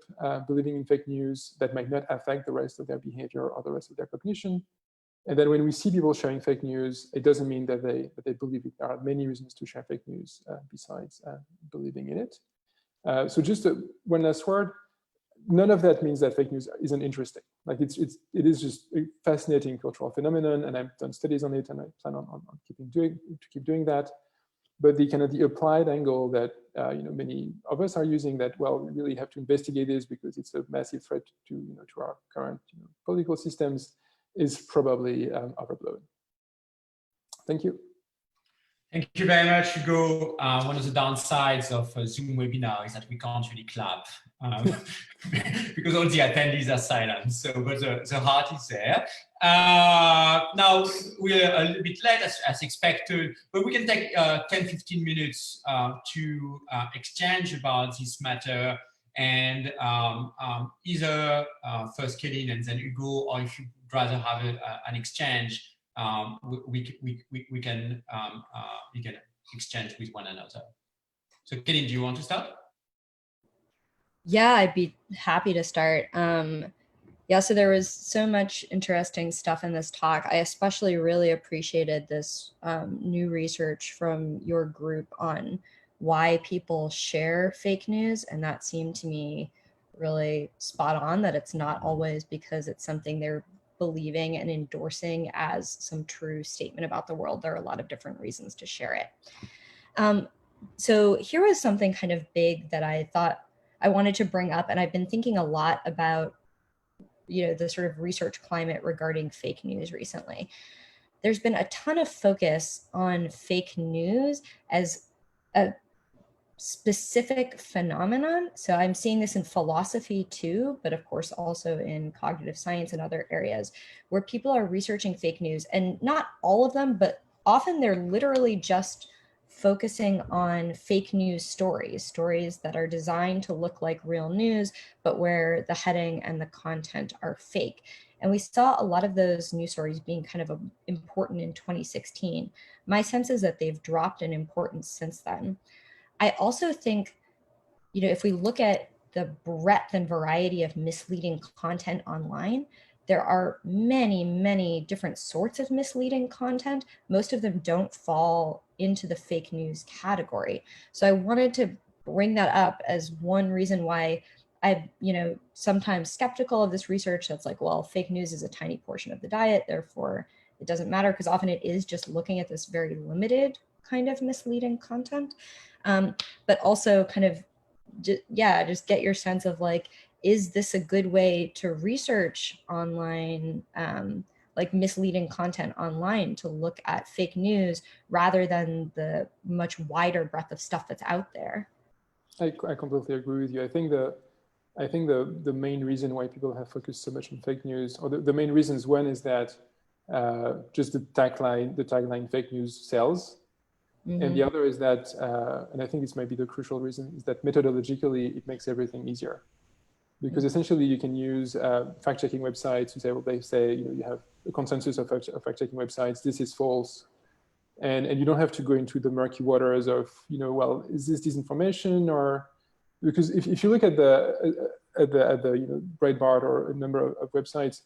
believing in fake news, that might not affect the rest of their behavior or the rest of their cognition. And then when we see people sharing fake news, it doesn't mean that they believe it. There are many reasons to share fake news besides believing in it. So just one last word. None of that means that fake news isn't interesting. Like it is just a fascinating cultural phenomenon, and I've done studies on it, and I plan on keep doing that. But the applied angle that many of us are using, that well, we really have to investigate this because it's a massive threat to our current political systems, is probably overblown. Thank you. Thank you very much, Hugo. One of the downsides of a Zoom webinar is that we can't really clap because all the attendees are silent. So, but the heart is there. Now we're a little bit late as expected, but we can take 10-15 minutes to exchange about this matter. And either first Cailin and then Hugo, or if you'd rather have an exchange, we can exchange with one another. So Cailin, do you want to start? Yeah, I'd be happy to start. Yeah, so there was so much interesting stuff in this talk. I especially really appreciated this new research from your group on why people share fake news. And that seemed to me really spot on, that it's not always because it's something they're believing and endorsing as some true statement about the world. There are a lot of different reasons to share it. So here was something kind of big that I thought I wanted to bring up, and I've been thinking a lot about, you know, the sort of research climate regarding fake news recently. There's been a ton of focus on fake news as a specific phenomenon. So I'm seeing this in philosophy too, but of course also in cognitive science and other areas where people are researching fake news, and not all of them, but often they're literally just focusing on fake news stories that are designed to look like real news, but where the heading and the content are fake. And we saw a lot of those news stories being kind of important in 2016. My sense is that they've dropped in importance since then. I also think, you know, if we look at the breadth and variety of misleading content online, there are many, many different sorts of misleading content. Most of them don't fall into the fake news category. So I wanted to bring that up as one reason why I'm, you know, sometimes skeptical of this research that's like, well, fake news is a tiny portion of the diet, therefore it doesn't matter, because often it is just looking at this very limited kind of misleading content. But also kind of, just get your sense of like, is this a good way to research online, like misleading content online, to look at fake news rather than the much wider breadth of stuff that's out there? I completely agree with you. I think the main reason why people have focused so much on fake news, or the main reasons, one is that just the tagline fake news sells. Mm-hmm. And the other is that, and I think this might be the crucial reason, is that methodologically it makes everything easier. Because essentially you can use fact-checking websites to say, well, they say, you know, you have a consensus of fact-checking websites, this is false. And you don't have to go into the murky waters of, you know, well, is this disinformation? Or because if you look at the you know, Breitbart or a number of websites,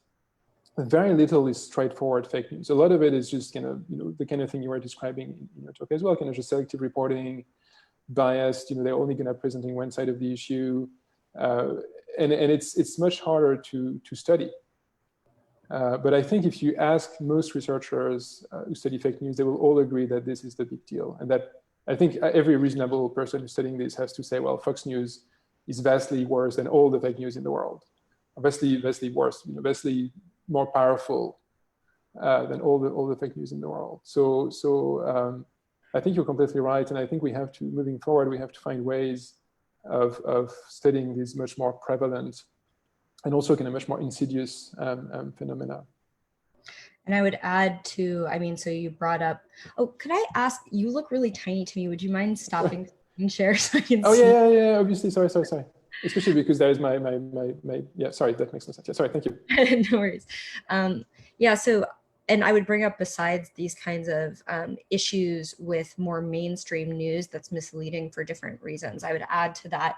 very little is straightforward fake news. A lot of it is just kind of, you know, the kind of thing you were describing in your talk as well, kind of just selective reporting, biased, you know, they're only going to presenting one side of the issue. And it's much harder to study. But I think if you ask most researchers who study fake news, they will all agree that this is the big deal. And that I think every reasonable person who's studying this has to say, well, Fox News is vastly worse than all the fake news in the world. Vastly worse, you know, vastly more powerful than all the fake news in the world. So I think you're completely right. And I think we have to, moving forward, we have to find ways of studying these much more prevalent and also kind of much more insidious phenomena. And I would add to, I mean, so you brought up, oh, could I ask, you look really tiny to me. Would you mind stopping and share so I can see? Yeah, obviously, sorry. Especially because there's my, yeah, sorry, that makes no sense. Yeah, sorry, thank you. No worries. Yeah, so, and I would bring up, besides these kinds of issues with more mainstream news that's misleading for different reasons, I would add to that,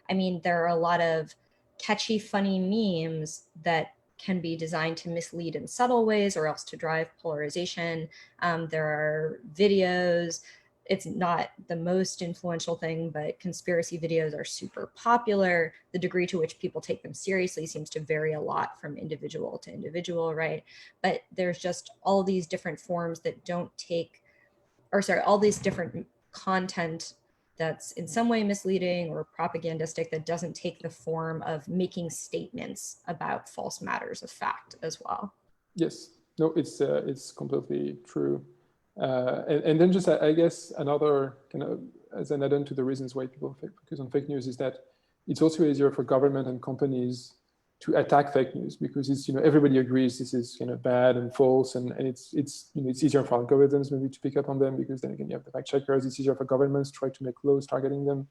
I mean, there are a lot of catchy, funny memes that can be designed to mislead in subtle ways or else to drive polarization. There are videos. It's not the most influential thing, but conspiracy videos are super popular. The degree to which people take them seriously seems to vary a lot from individual to individual, right? But there's just all these different forms that don't take, or sorry, all these different content that's in some way misleading or propagandistic that doesn't take the form of making statements about false matters of fact as well. Yes, no, it's completely true. And then just, I guess, another kind of, as an add-on to the reasons why people focus on fake news is that it's also easier for government and companies to attack fake news because it's, everybody agrees this is bad and false, and it's easier for algorithms maybe to pick up on them because then again you have the fact checkers. It's easier for governments to try to make laws targeting them,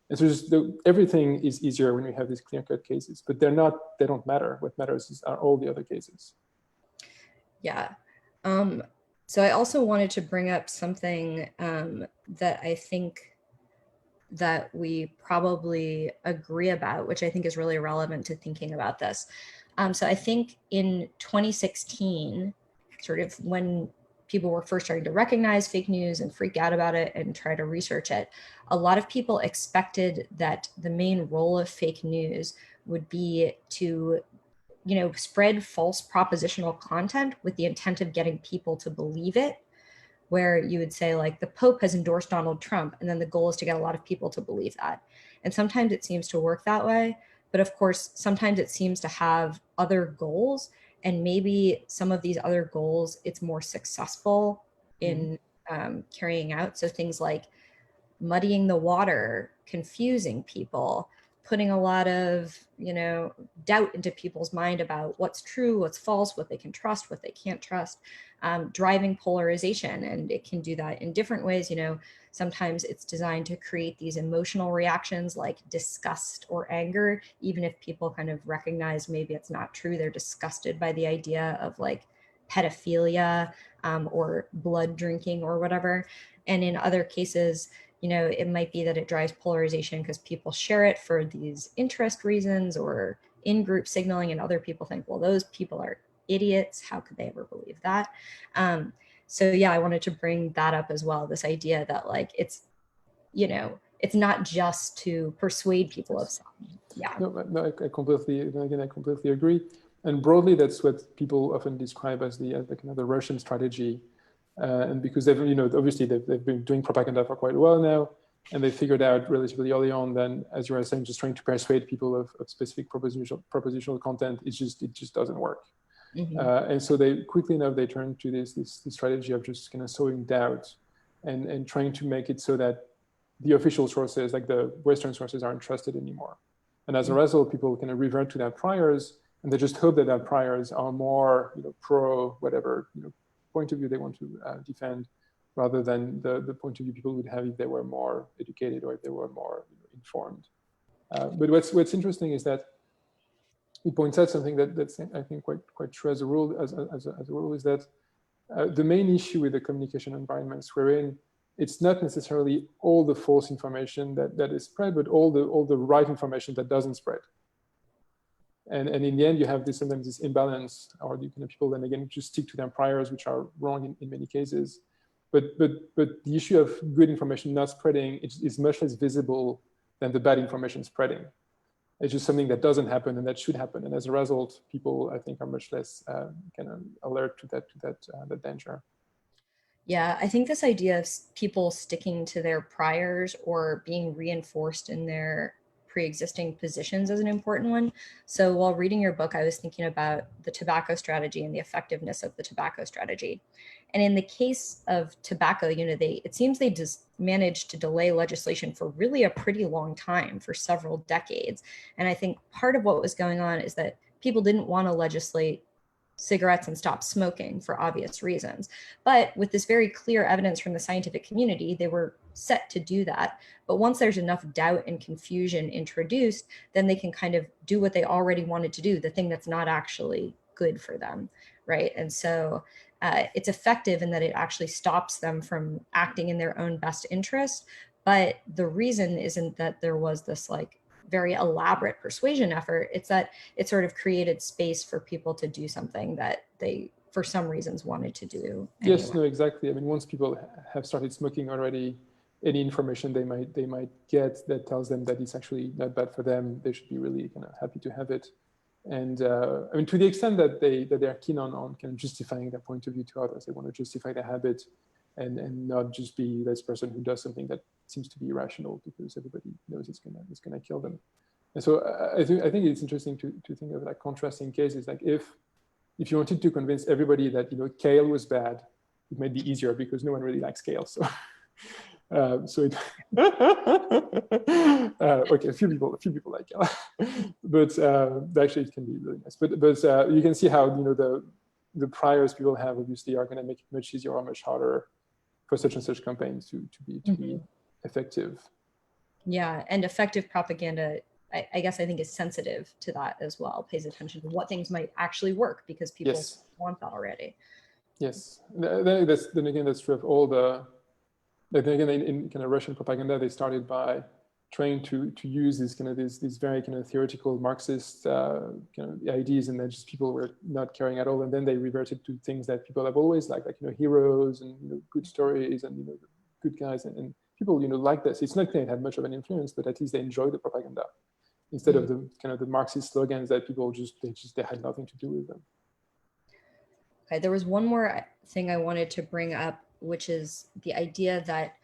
and so just everything is easier when we have these clear-cut cases. But they don't matter. What matters are all the other cases. Yeah. So I also wanted to bring up something that I think that we probably agree about, which I think is really relevant to thinking about this. So I think in 2016, sort of when people were first starting to recognize fake news and freak out about it and try to research it, a lot of people expected that the main role of fake news would be to spread false propositional content with the intent of getting people to believe it, where you would say like the Pope has endorsed Donald Trump, and then the goal is to get a lot of people to believe that. And sometimes it seems to work that way, but of course, sometimes it seems to have other goals, and maybe some of these other goals it's more successful in carrying out. So things like muddying the water, confusing people, putting a lot of, doubt into people's mind about what's true, what's false, what they can trust, what they can't trust, driving polarization. And it can do that in different ways. Sometimes it's designed to create these emotional reactions like disgust or anger, even if people kind of recognize maybe it's not true. They're disgusted by the idea of like pedophilia or blood drinking or whatever. And in other cases, it might be that it drives polarization because people share it for these interest reasons or in-group signaling, and other people think, well, those people are idiots. How could they ever believe that? So yeah, I wanted to bring that up as well. This idea that like it's not just to persuade people of something. Yeah. No, I completely agree. And broadly, that's what people often describe as the kind of the Russian strategy. And because they've, obviously they've been doing propaganda for quite a while now, and they figured out relatively early on then, as you were saying, just trying to persuade people of specific propositional content, it just doesn't work. And so they quickly enough, they turned to this strategy of just kind of sowing doubt and trying to make it so that the official sources, like the Western sources, aren't trusted anymore. And as a result, people kind of revert to their priors, and they just hope that their priors are more, pro whatever, point of view they want to defend, rather than the point of view people would have if they were more educated or if they were more informed. But what's interesting is that it points out something that's I think quite true as a rule. As a rule, is that the main issue with the communication environments we're in, it's not necessarily all the false information that is spread, but all the right information that doesn't spread. And in the end, you have sometimes this imbalance, or people then again just stick to their priors, which are wrong in many cases. But the issue of good information not spreading is much less visible than the bad information spreading. It's just something that doesn't happen and that should happen. And as a result, people, I think, are much less kind of alert to that danger. Yeah, I think this idea of people sticking to their priors or being reinforced in their pre-existing positions is an important one. So while reading your book, I was thinking about the tobacco strategy and the effectiveness of the tobacco strategy. And in the case of tobacco, it seems they just managed to delay legislation for really a pretty long time, for several decades. And I think part of what was going on is that people didn't want to legislate cigarettes and stop smoking for obvious reasons. But with this very clear evidence from the scientific community, they were set to do that. But once there's enough doubt and confusion introduced, then they can kind of do what they already wanted to do, the thing that's not actually good for them, right? And so it's effective in that it actually stops them from acting in their own best interest. But the reason isn't that there was this like very elaborate persuasion effort. It's that it sort of created space for people to do something that they, for some reasons, wanted to do. Anyway. Yes, no, exactly. I mean, once people have started smoking already, any information they might get that tells them that it's actually not bad for them, they should be really kind of happy to have it. And I mean, to the extent that they're keen on kind of justifying their point of view to others, they want to justify their habit and not just be this person who does something that seems to be irrational because everybody knows it's gonna kill them. And so I think it's interesting to think of like contrasting cases. Like if you wanted to convince everybody that kale was bad, it might be easier because no one really likes kale. So, okay, a few people like kale, but actually it can be really nice. But you can see how the priors people have obviously are going to make it much easier or much harder for such and such campaigns to be effective. Yeah, and effective propaganda, I guess I think is sensitive to that as well, pays attention to what things might actually work because people want that already. Yes, then again, that's true of all the, then again, in kind of Russian propaganda, they started by trying to use these very kind of theoretical Marxist kind of ideas, and then just people were not caring at all. And then they reverted to things that people have always liked, like heroes and good stories and good guys, and people like this. It's not that it had much of an influence, but at least they enjoyed the propaganda instead of the kind of the Marxist slogans that people they had nothing to do with them. Okay, there was one more thing I wanted to bring up, which is the idea that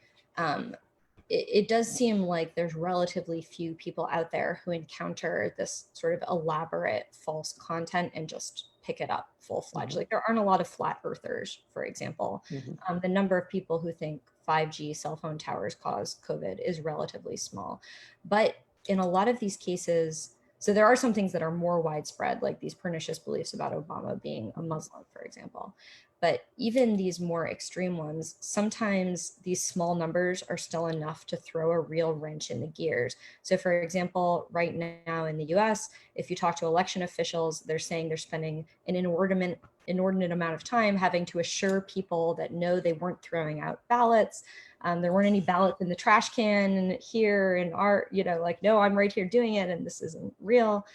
it does seem like there's relatively few people out there who encounter this sort of elaborate false content and just pick it up full-fledged. Like there aren't a lot of flat earthers, for example. The number of people who think 5G cell phone towers cause COVID is relatively small. But in a lot of these cases, so there are some things that are more widespread, like these pernicious beliefs about Obama being a Muslim, for example. But even these more extreme ones, sometimes these small numbers are still enough to throw a real wrench in the gears. So for example, right now in the US, if you talk to election officials, they're saying they're spending an inordinate amount of time having to assure people that no, they weren't throwing out ballots. There weren't any ballots in the trash can here in our, like, no, I'm right here doing it and this isn't real.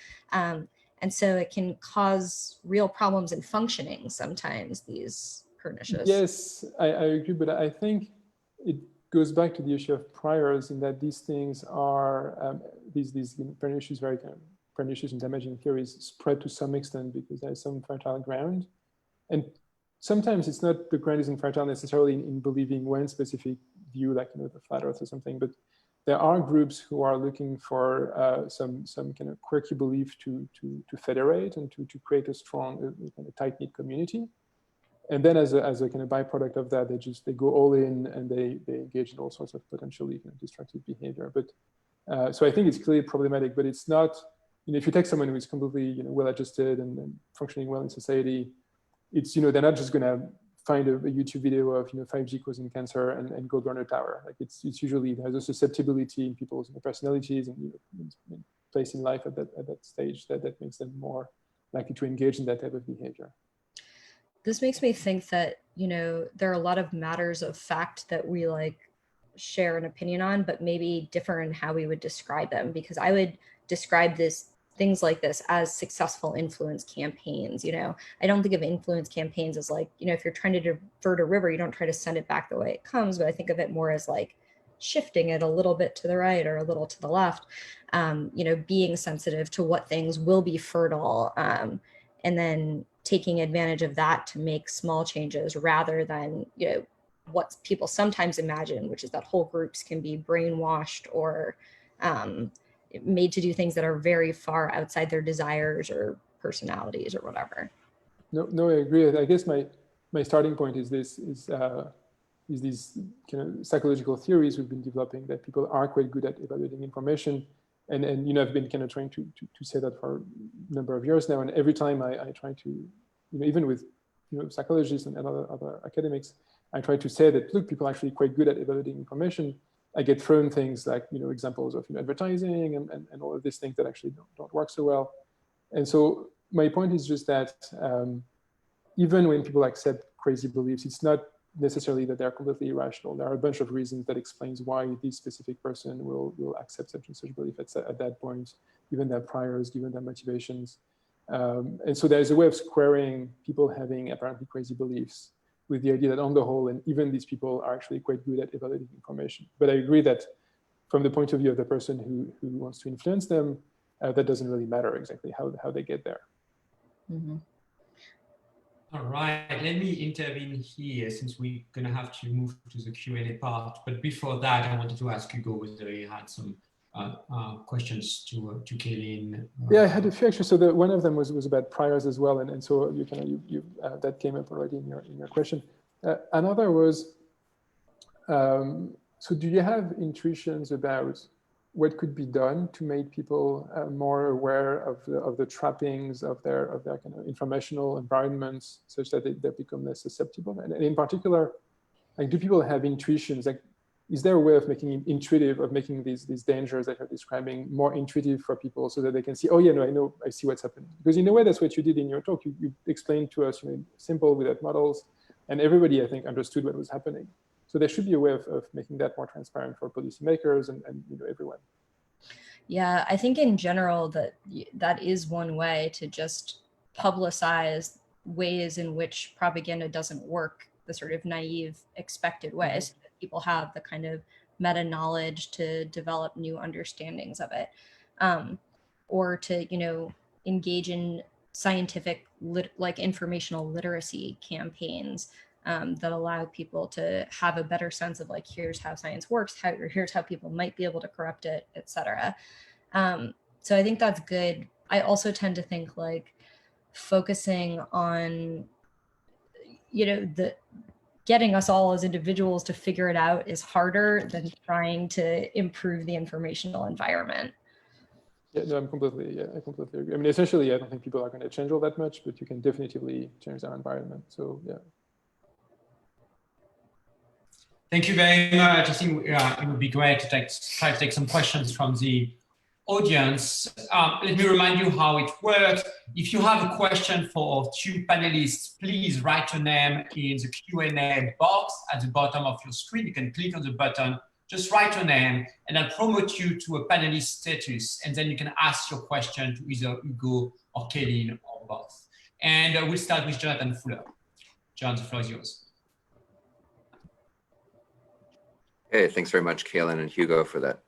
And so it can cause real problems in functioning sometimes, these pernicious. Yes, I agree, but I think it goes back to the issue of priors in that these things are, these pernicious, very kind of pernicious and damaging theories spread to some extent because there's some fertile ground. And sometimes it's not the ground isn't fertile necessarily in believing one specific view, like the flat earth or something, but there are groups who are looking for some kind of quirky belief to federate and to create a strong, kind of tight-knit community. And then as a kind of byproduct of that, they go all in and they engage in all sorts of potentially kind of destructive behavior. But so I think it's clearly problematic, but it's not, if you take someone who is completely well-adjusted and functioning well in society, it's, they're not just going to find a YouTube video of 5G causing cancer and go burn a tower. Like it's usually there's a susceptibility in people's personalities and place in life at that stage that makes them more likely to engage in that type of behavior. This makes me think that there are a lot of matters of fact that we share an opinion on, but maybe differ in how we would describe them, because I would describe things like this as successful influence campaigns. I don't think of influence campaigns as if you're trying to divert a river, you don't try to send it back the way it comes, but I think of it more as shifting it a little bit to the right or a little to the left, being sensitive to what things will be fertile, and then taking advantage of that to make small changes rather than, what people sometimes imagine, which is that whole groups can be brainwashed or, made to do things that are very far outside their desires or personalities or whatever. No, I agree. I guess my starting point is these kind of psychological theories we've been developing that people are quite good at evaluating information, and I've been kind of trying to say that for a number of years now, and every time I try to, even with psychologists and other academics, I try to say that look, people are actually quite good at evaluating information. I get thrown things like examples of advertising and all of these things that actually don't work so well. And so my point is just that even when people accept crazy beliefs, it's not necessarily that they're completely irrational. There are a bunch of reasons that explains why this specific person will accept such and such belief at that point, given their priors, given their motivations. And so there's a way of squaring people having apparently crazy beliefs with the idea that on the whole, and even these people are actually quite good at evaluating information. But I agree that from the point of view of the person who wants to influence them, that doesn't really matter exactly how they get there. Mm-hmm. All right, let me intervene here since we're going to have to move to the Q&A part. But before that, I wanted to ask Hugo whether he had some questions to Cailin. Yeah, I had a few actually. So one of them was about priors as well, and so you that came up already in your question. Another was, so do you have intuitions about what could be done to make people more aware of the trappings of their kind of informational environments, such that they become less susceptible? And in particular, like, do people have intuitions? Like, is there a way of making it intuitive, of making these dangers that you're describing more intuitive for people, so that they can see, oh yeah, no, I see what's happening? Because in a way, that's what you did in your talk. You explained to us, simple without models, and everybody, I think, understood what was happening. So there should be a way of making that more transparent for policymakers and everyone. Yeah, I think in general that is one way to just publicize ways in which propaganda doesn't work, the sort of naive, expected ways, so that people have the kind of meta knowledge to develop new understandings of it, or to engage in scientific like informational literacy campaigns that allow people to have a better sense of, like, here's how science works, here's how people might be able to corrupt it, etc. So I think that's good. I also tend to think, like, focusing on, getting us all as individuals to figure it out is harder than trying to improve the informational environment. Yeah, no, I completely agree. I mean, essentially, I don't think people are going to change all that much, but you can definitively change their environment. So, yeah. Thank you very much. I think it would be great to try to take some questions from the audience. Let me remind you how it works. If you have a question for our two panelists, please write your name in the Q&A box at the bottom of your screen. You can click on the button, just write your name, and I'll promote you to a panelist status, and then you can ask your question to either Hugo or Cailin or both. And we'll start with Jonathan Fuller. John, the floor is yours. Hey, thanks very much, Cailin and Hugo, for that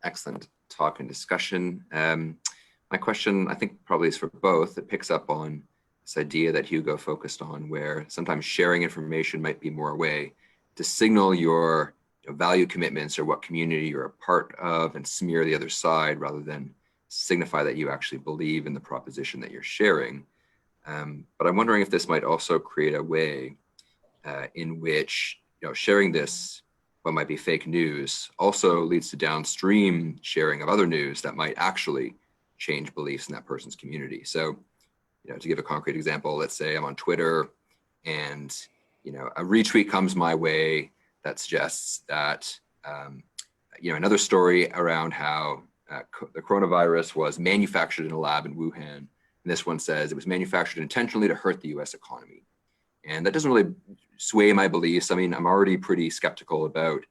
excellent talk and discussion. My question, I think, probably is for both. It picks up on this idea that Hugo focused on, where sometimes sharing information might be more a way to signal your value commitments or what community you're a part of and smear the other side, rather than signify that you actually believe in the proposition that you're sharing. But I'm wondering if this might also create a way in which sharing this, what might be fake news, also leads to downstream sharing of other news that might actually change beliefs in that person's community. So, to give a concrete example, let's say I'm on Twitter and, a retweet comes my way that suggests that, another story around how the coronavirus was manufactured in a lab in Wuhan. And this one says it was manufactured intentionally to hurt the US economy. And that doesn't really sway my beliefs. I mean, I'm already pretty skeptical about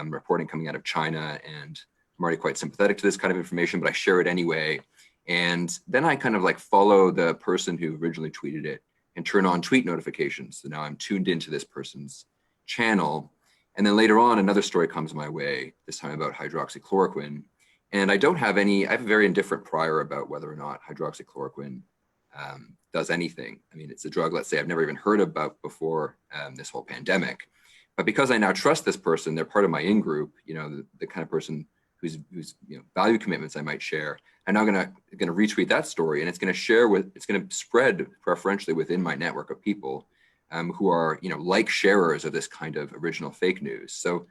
reporting coming out of China, and I'm already quite sympathetic to this kind of information, but I share it anyway. And then I kind of like follow the person who originally tweeted it and turn on tweet notifications. So now I'm tuned into this person's channel. And then later on, another story comes my way, this time about hydroxychloroquine. And I have a very indifferent prior about whether or not hydroxychloroquine does anything. I mean, it's a drug, let's say, I've never even heard about before this whole pandemic. But because I now trust this person, they're part of my in-group, the kind of person whose value commitments I might share, I'm now gonna retweet that story, and it's gonna spread preferentially within my network of people who are like sharers of this kind of original fake news. So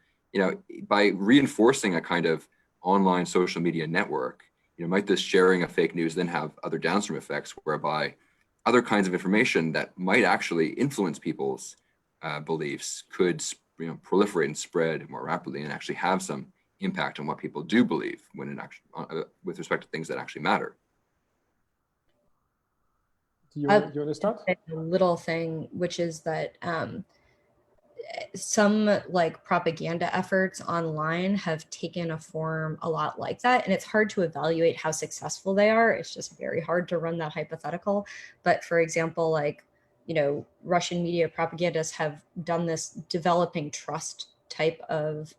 by reinforcing a kind of online social media network, might this sharing of fake news then have other downstream effects, whereby other kinds of information that might actually influence people's beliefs could proliferate and spread more rapidly and actually have some impact on what people do believe with respect to things that actually matter. Do you want to start? A little thing, which is that some like propaganda efforts online have taken a form a lot like that, and it's hard to evaluate how successful they are. It's just very hard to run that hypothetical. But for example, like, Russian media propagandists have done this developing trust type of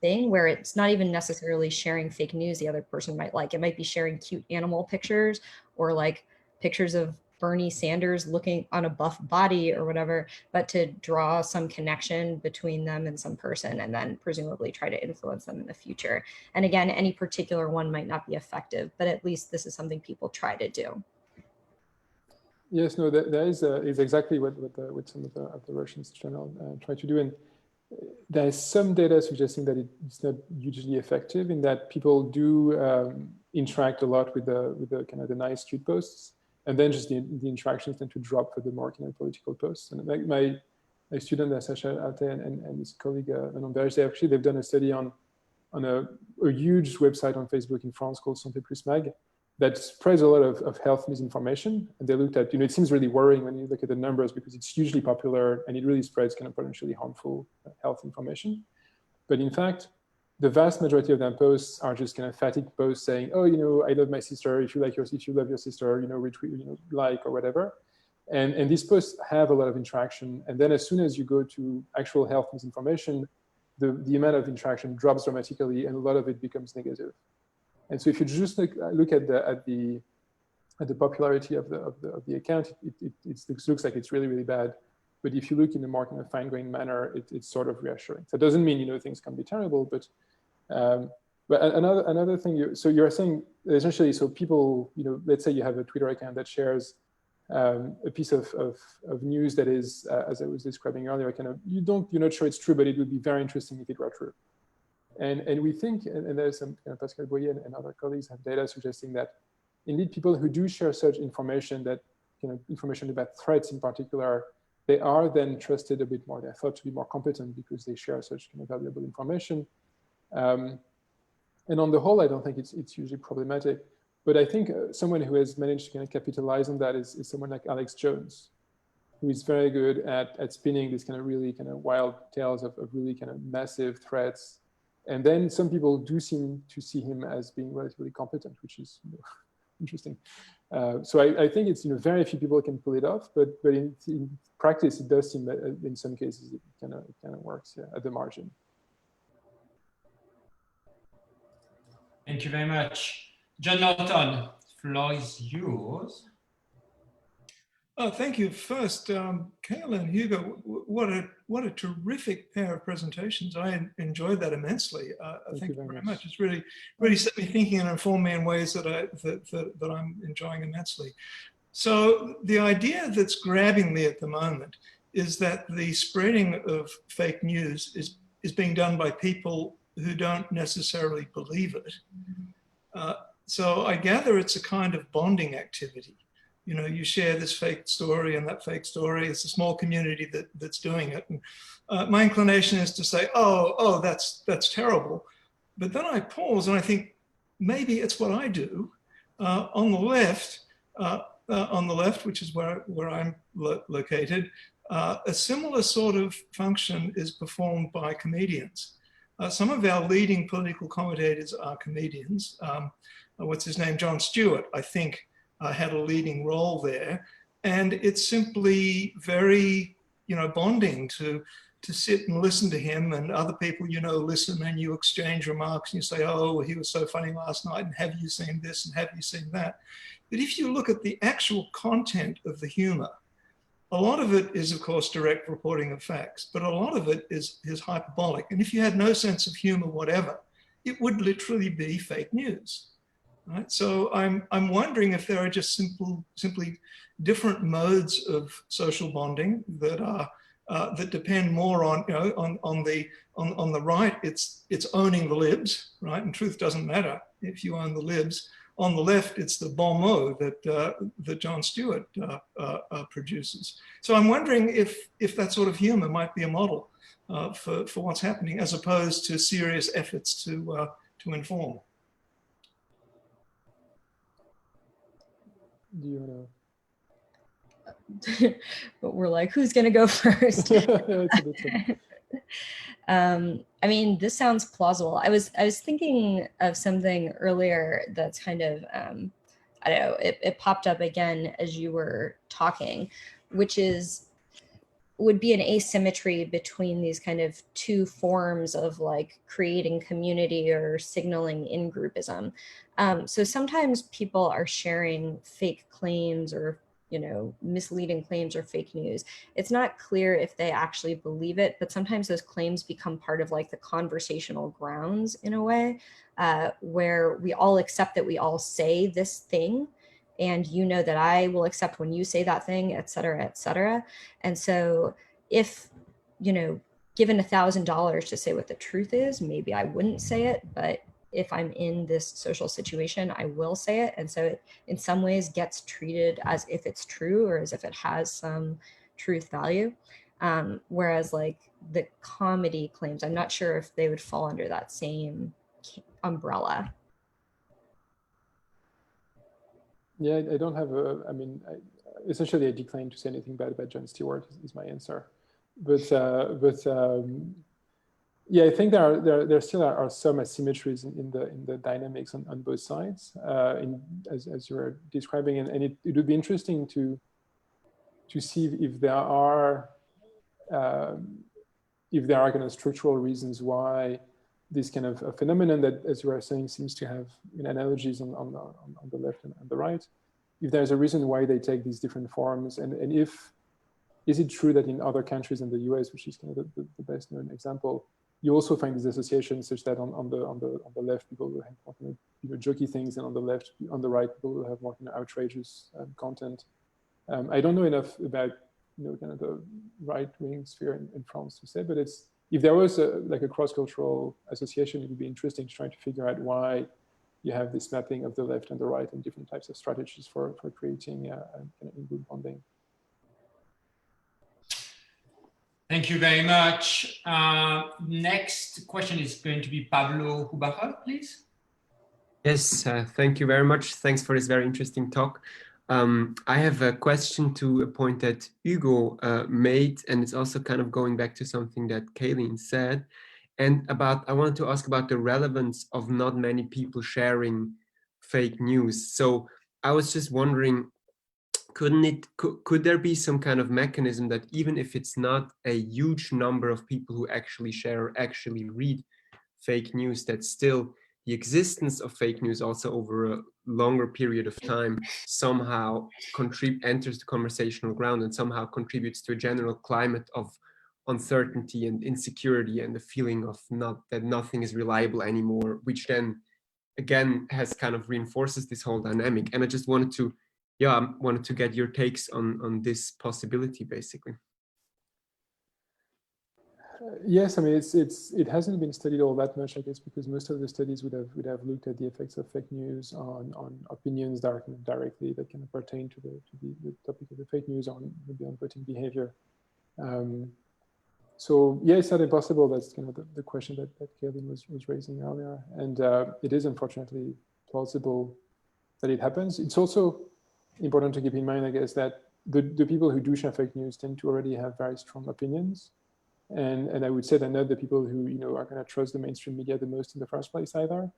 thing, where it's not even necessarily sharing fake news the other person might like. It might be sharing cute animal pictures, or like pictures of Bernie Sanders looking on a buff body or whatever, but to draw some connection between them and some person, and then presumably try to influence them in the future. And again, any particular one might not be effective, but at least this is something people try to do. Yes, no, there is exactly what some of the Russians channel try to do, and there is some data suggesting that it's not hugely effective in that people do interact a lot with the kind of the nice cute posts, and then just the interactions tend to drop for the more kind of political posts. And like my student Sasha Ate and his colleague Manon Berge, they've done a study on a huge website on Facebook in France called Santé Plus Mag that spreads a lot of health misinformation. And they looked at, it seems really worrying when you look at the numbers because it's hugely popular and it really spreads kind of potentially harmful health information. But in fact, the vast majority of their posts are just kind of fatigue posts saying, oh, I love my sister. If you love your sister, retweet, like or whatever. And these posts have a lot of interaction. And then as soon as you go to actual health misinformation, the amount of interaction drops dramatically and a lot of it becomes negative. And so if you just look at the popularity of the account, it looks like it's really, really bad. But if you look in a more kind of fine-grained manner, it's sort of reassuring. So it doesn't mean things can be terrible, but another thing. So you're saying essentially, so people, let's say you have a Twitter account that shares a piece of news that is, as I was describing earlier, kind of you're not sure it's true, but it would be very interesting if it were true. And we think, and there's some Pascal Boyer and other colleagues have data suggesting that indeed people who do share such information, that information about threats in particular, they are then trusted a bit more. They're thought to be more competent because they share such kind of valuable information. And on the whole, I don't think it's usually problematic. But I think someone who has managed to kind of capitalize on that is someone like Alex Jones, who is very good at spinning these kind of really kind of wild tales of really kind of massive threats. And then some people do seem to see him as being relatively competent, which is interesting. So I think it's very few people can pull it off, but in practice it does seem that in some cases it kind of works at the margin. Thank you very much, John Norton. The floor is yours. Oh, thank you. First, Cailin, Hugo, what a terrific pair of presentations. I enjoyed that immensely. Thank you very much. It's really set me thinking and informed me in ways that I'm enjoying immensely. So the idea that's grabbing me at the moment is that the spreading of fake news is being done by people who don't necessarily believe it. So I gather it's a kind of bonding activity. You share this fake story and that fake story. It's a small community that's doing it. And my inclination is to say, oh, that's terrible. But then I pause and I think, maybe it's what I do. On the left, which is where I'm located, a similar sort of function is performed by comedians. Some of our leading political commentators are comedians. What's his name? Jon Stewart, I think, had a leading role there. And it's simply very, bonding to sit and listen to him, and other people, listen, and you exchange remarks and you say, oh, he was so funny last night, and have you seen this and have you seen that? But if you look at the actual content of the humor, a lot of it is, of course, direct reporting of facts, but a lot of it is hyperbolic. And if you had no sense of humor whatever, it would literally be fake news. Right? So I'm wondering if there are just simply different modes of social bonding that are that depend more on on the right. It's owning the libs, right? And truth doesn't matter if you own the libs. On the left, it's the bon mot that Jon Stewart produces. So I'm wondering if that sort of humor might be a model for what's happening, as opposed to serious efforts to inform. Do you want to? But we're like, who's going to go first? I mean, this sounds plausible. I was thinking of something earlier that's kind of, I don't know, it popped up again as you were talking, which would be an asymmetry between these kind of two forms of like creating community or signaling in-groupism. So sometimes people are sharing fake claims or misleading claims or fake news. It's not clear if they actually believe it, but sometimes those claims become part of like the conversational grounds in a way, where we all accept that we all say this thing. and you know that I will accept when you say that thing, et cetera, et cetera. And so if, you know, given $1,000 to say what the truth is, maybe I wouldn't say it, but if I'm in this social situation, I will say it. And so it, in some ways, gets treated as if it's true or as if it has some truth value. Whereas like the comedy claims, I'm not sure if they would fall under that same umbrella. Yeah, I don't have a, I mean, essentially I decline to say anything bad about Jon Stewart is my answer. But yeah, I think there still are some asymmetries in the dynamics on both sides, as you were describing, and it would be interesting to see if there are kind of structural reasons why this kind of a phenomenon that, as you were saying, seems to have analogies on the left and the right. If there's a reason why they take these different forms, and if is it true that in other countries in the US, which is kind of the best known example, you also find these associations such that on the left people will have more kind of jokey things, and on the right people will have more kind of outrageous content. I don't know enough about kind of the right-wing sphere in France to say, but it's, if there was like a cross-cultural association, it would be interesting to try to figure out why you have this mapping of the left and the right and different types of strategies for creating kind of in-group bonding. Thank you very much. Next question is going to be Pablo Hubacher, please. Yes, thank you very much. Thanks for this very interesting talk. I have a question to a point that Hugo made, and it's also kind of going back to something that Cailin said, and I wanted to ask about the relevance of not many people sharing fake news. So I was just wondering, could there be some kind of mechanism that even if it's not a huge number of people who actually share or actually read fake news, that still the existence of fake news also over a longer period of time somehow enters the conversational ground and somehow contributes to a general climate of uncertainty and insecurity and the feeling of that nothing is reliable anymore, which then again has kind of reinforces this whole dynamic. And I just wanted to get your takes on this possibility, basically. Yes, I mean it hasn't been studied all that much, I guess, because most of the studies would have looked at the effects of fake news on opinions directly that kind of pertain to the topic of the fake news, on maybe on voting behavior. So yeah, it's not impossible. That's kind of the question that Cailin was raising earlier, and it is unfortunately plausible that it happens. It's also important to keep in mind, I guess, that the people who do share fake news tend to already have very strong opinions. And I would say they're not the people who are going to trust the mainstream media the most in the first place either.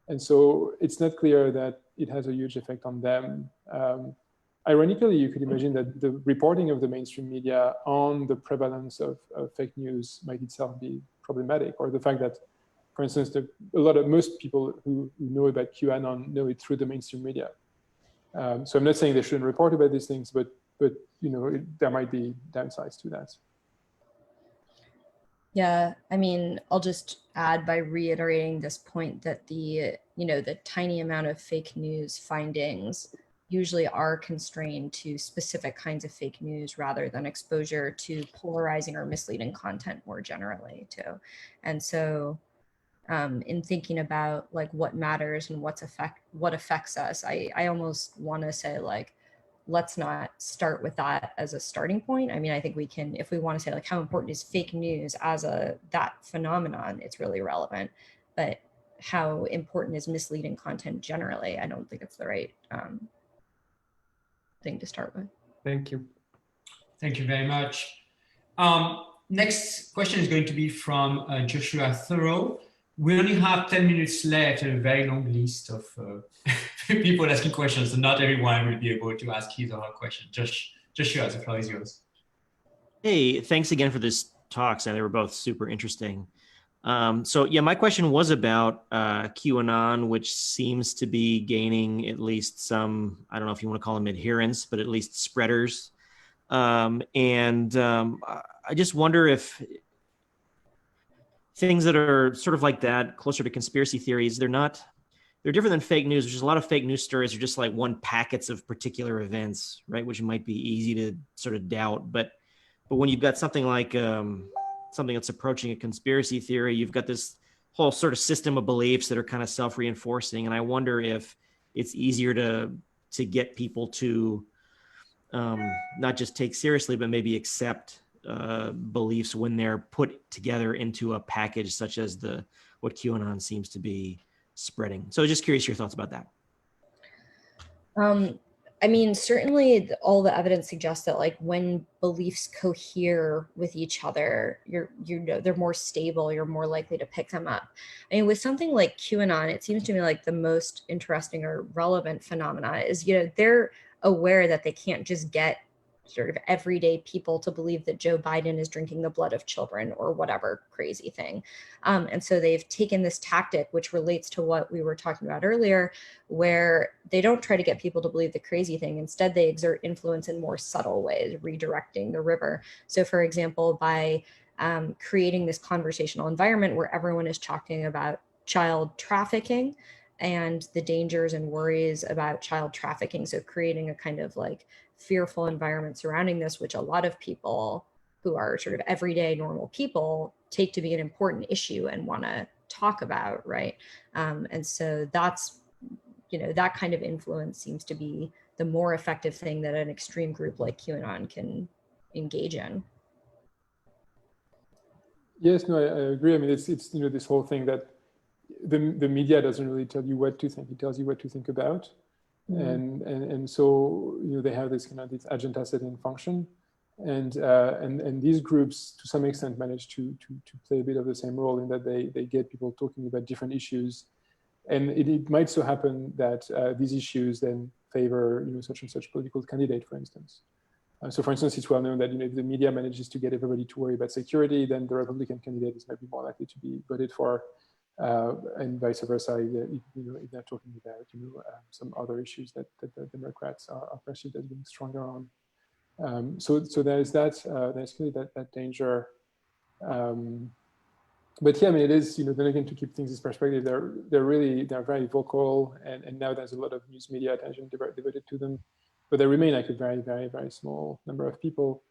And so it's not clear that it has a huge effect on them. Ironically, you could imagine that the reporting of the mainstream media on the prevalence of fake news might itself be problematic, or the fact that, for instance, most people who know about QAnon know it through the mainstream media. So I'm not saying they shouldn't report about these things, but there might be downsides to that. Yeah, I mean, I'll just add by reiterating this point that the tiny amount of fake news findings usually are constrained to specific kinds of fake news rather than exposure to polarizing or misleading content more generally too. And so in thinking about like what matters and what affects us, I almost want to say like, let's not start with that as a starting point. I mean, I think we can, if we want to say like how important is fake news as that phenomenon, it's really relevant. But how important is misleading content generally? I don't think it's the right thing to start with. Thank you. Thank you very much. Next question is going to be from Joshua Thoreau. We only have 10 minutes left and a very long list of people asking questions, so not everyone will be able to ask his or her question. Joshua, the floor is yours. Hey, thanks again for this talks. They were both super interesting. So yeah, my question was about QAnon, which seems to be gaining at least some, I don't know if you want to call them adherents, but at least spreaders. I just wonder if things that are sort of like that, closer to conspiracy theories, they're they're different than fake news, which is a lot of fake news stories are just like one packets of particular events, right? Which might be easy to sort of doubt. But when you've got something like something that's approaching a conspiracy theory, you've got this whole sort of system of beliefs that are kind of self-reinforcing. And I wonder if it's easier to get people to not just take seriously, but maybe accept beliefs when they're put together into a package such as what QAnon seems to be spreading. So just curious your thoughts about that. I mean, certainly all the evidence suggests that like when beliefs cohere with each other, they're more stable, you're more likely to pick them up. I mean, with something like QAnon, it seems to me like the most interesting or relevant phenomena is, they're aware that they can't just get sort of everyday people to believe that Joe Biden is drinking the blood of children or whatever crazy thing. And so they've taken this tactic, which relates to what we were talking about earlier, where they don't try to get people to believe the crazy thing. Instead, they exert influence in more subtle ways, redirecting the river. So for example, by creating this conversational environment where everyone is talking about child trafficking and the dangers and worries about child trafficking. So creating a kind of like fearful environment surrounding this, which a lot of people who are sort of everyday normal people take to be an important issue and want to talk about, right? And so that's, that kind of influence seems to be the more effective thing that an extreme group like QAnon can engage in. Yes, no, I agree. I mean, it's this whole thing that the media doesn't really tell you what to think; it tells you what to think about. Mm-hmm. And so they have this kind of this agenda setting function, and these groups to some extent manage to play a bit of the same role in that they get people talking about different issues, and it might so happen that these issues then favor such and such political candidate, for instance. So for instance, it's well known that if the media manages to get everybody to worry about security, then the Republican candidate is maybe more likely to be voted for. And vice versa, if they're talking about some other issues that the Democrats are perceived as being stronger on. So there's that. There's clearly that danger. But yeah, I mean, it is then again, to keep things in perspective, they're very vocal, and now there's a lot of news media attention devoted to them, but they remain like a very, very, very small number of people,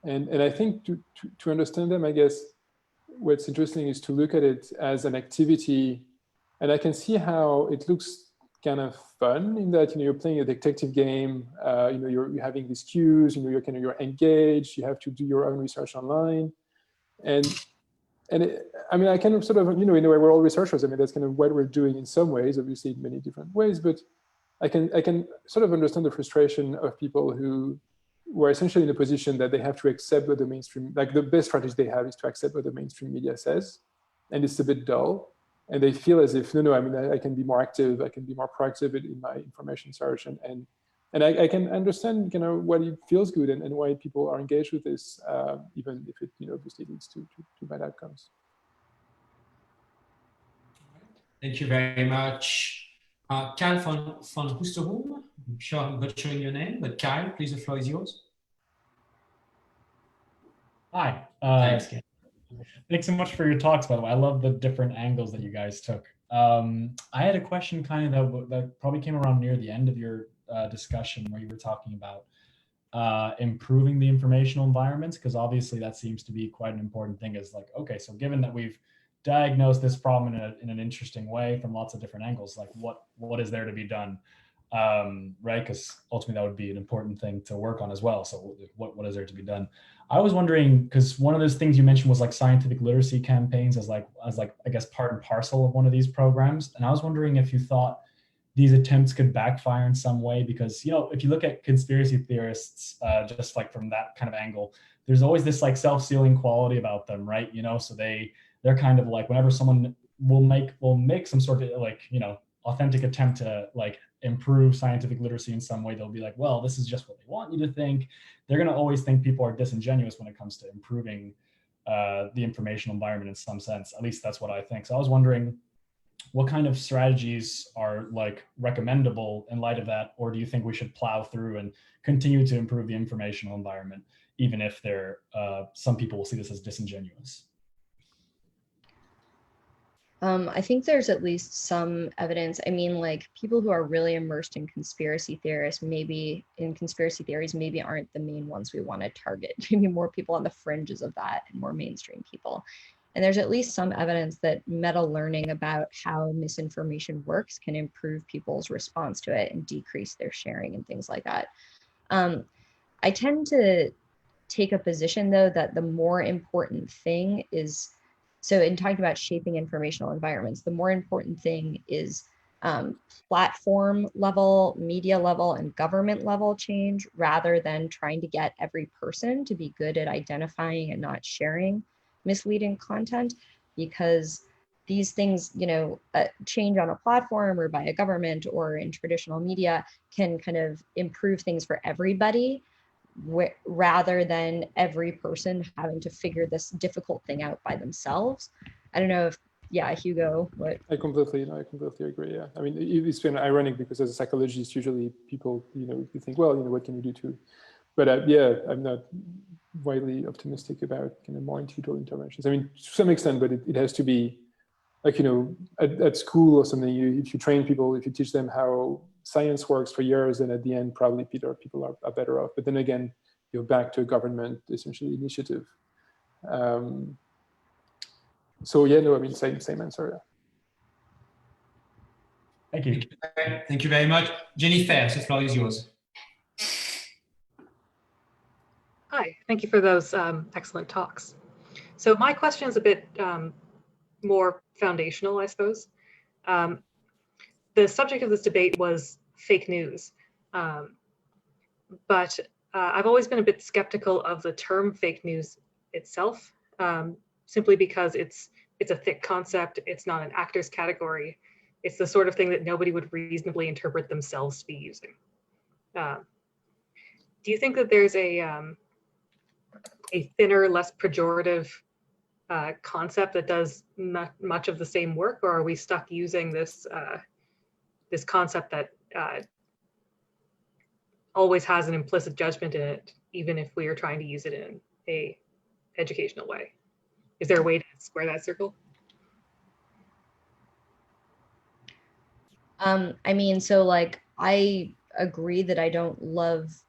and I think to understand them, I guess what's interesting is to look at it as an activity, and I can see how it looks kind of fun in that you're playing a detective game, you're having these cues, you're engaged, you have to do your own research online, and I mean, I kind of sort of in a way we're all researchers. I mean, that's kind of what we're doing in some ways, obviously in many different ways, but I can sort of understand the frustration of people who are essentially in a position that they have to accept what the mainstream, like the best strategy they have is to accept what the mainstream media says, and it's a bit dull, and they feel as if, no, I mean, I can be more active, I can be more proactive in my information search, and I can understand, why it feels good and why people are engaged with this, even if it, obviously leads to bad outcomes. Thank you very much. Cailin von Hoosterholm, I'm sure I'm butchering your name, but Cailin, please, the floor is yours. Hi. Thanks, Cailin. Thanks so much for your talks, by the way. I love the different angles that you guys took. I had a question kind of that probably came around near the end of your discussion, where you were talking about improving the informational environments, because obviously that seems to be quite an important thing. Is like, okay, so given that we've diagnosed this problem in an interesting way from lots of different angles, like what is there to be done, right? Because ultimately that would be an important thing to work on as well. So what is there to be done? I was wondering, because one of those things you mentioned was like scientific literacy campaigns as like I guess part and parcel of one of these programs, and I was wondering if you thought these attempts could backfire in some way, because if you look at conspiracy theorists, just like from that kind of angle, there's always this like self-sealing quality about them, right? So they're kind of like, whenever someone will make some sort of like authentic attempt to like improve scientific literacy in some way, they'll be like, well, this is just what they want you to think. They're going to always think people are disingenuous when it comes to improving the informational environment in some sense. At least that's what I think. So I was wondering, what kind of strategies are like recommendable in light of that? Or do you think we should plow through and continue to improve the informational environment, even if some people will see this as disingenuous? I think there's at least some evidence. I mean, like people who are really immersed in conspiracy theories, maybe aren't the main ones we want to target. Maybe more people on the fringes of that and more mainstream people. And there's at least some evidence that meta learning about how misinformation works can improve people's response to it and decrease their sharing and things like that. I tend to take a position though that the more important thing is, so in talking about shaping informational environments, the more important thing is platform level, media level, and government level change, rather than trying to get every person to be good at identifying and not sharing misleading content, because these things, change on a platform or by a government or in traditional media can kind of improve things for everybody, rather than every person having to figure this difficult thing out by themselves. I don't know if, Hugo, what? I completely agree. Yeah, I mean, it's been ironic because as a psychologist, usually people, you think, well, what can you do to, but I'm not widely optimistic about more individual interventions. I mean, to some extent, but it has to be like, at school or something, if you train people, if you teach them how science works for years, then at the end, probably people are better off. But then again, you're back to a government, essentially, initiative. So yeah, no, I mean, same answer. Yeah. Thank you. Thank you very much. Jennifer, the floor is yours. Hi, thank you for those excellent talks. So my question is a bit more foundational, I suppose. The subject of this debate was fake news, but I've always been a bit skeptical of the term fake news itself, simply because it's a thick concept. It's not an actor's category. It's the sort of thing that nobody would reasonably interpret themselves to be using. Do you think that there's a thinner, less pejorative concept that does much of the same work, or are we stuck using this this concept that always has an implicit judgment in it, even if we are trying to use it in a educational way? Is there a way to square that circle? I mean, so like, I agree that I don't love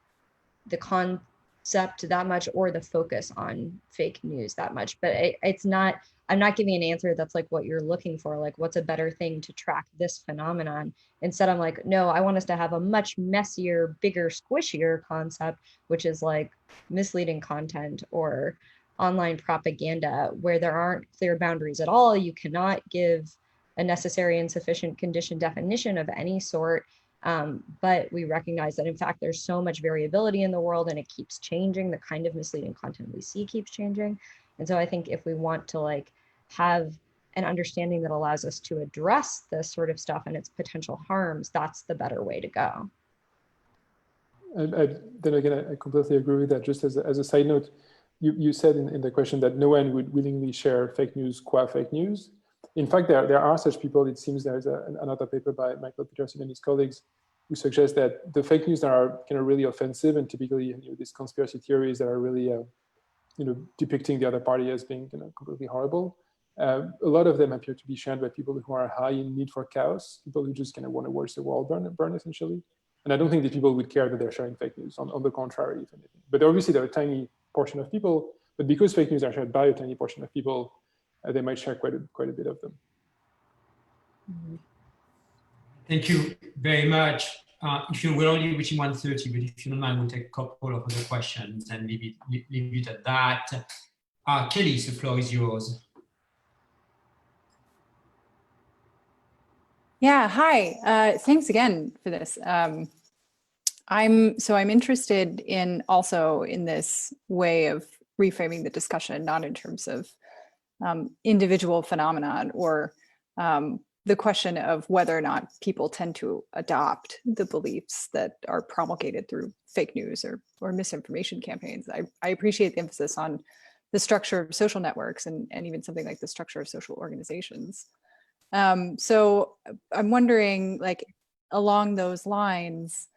the concept that much or the focus on fake news that much, but it's not, I'm not giving an answer that's like what you're looking for, like what's a better thing to track this phenomenon. Instead, I'm like, no, I want us to have a much messier, bigger, squishier concept, which is like misleading content or online propaganda, where there aren't clear boundaries at all. You cannot give a necessary and sufficient condition definition of any sort. But we recognize that in fact, there's so much variability in the world and it keeps changing. The kind of misleading content we see keeps changing. And so I think if we want to like have an understanding that allows us to address this sort of stuff and its potential harms, that's the better way to go. Then again, I completely agree with that. Just as a side note, you said in the question that no one would willingly share fake news qua fake news. In fact, there are such people. It seems there's another paper by Michael Peterson and his colleagues who suggest that the fake news that are kind of really offensive and typically these conspiracy theories that are really depicting the other party as being completely horrible. A lot of them appear to be shared by people who are high in need for chaos, people who just kind of want to watch the world burn essentially. And I don't think that people would care that they're sharing fake news. On the contrary, if anything. But obviously, there are a tiny portion of people. But because fake news are shared by a tiny portion of people, they might share quite a bit of them. Thank you very much. If we're only reaching 1:30, but if you don't mind, we'll take a couple of other questions and leave it at that. Kelly, the floor is yours. Yeah, hi. Thanks again for this. I'm interested in this way of reframing the discussion, not in terms of individual phenomenon or the question of whether or not people tend to adopt the beliefs that are promulgated through fake news or misinformation campaigns. I appreciate the emphasis on the structure of social networks and even something like the structure of social organizations. So I'm wondering, like, along those lines,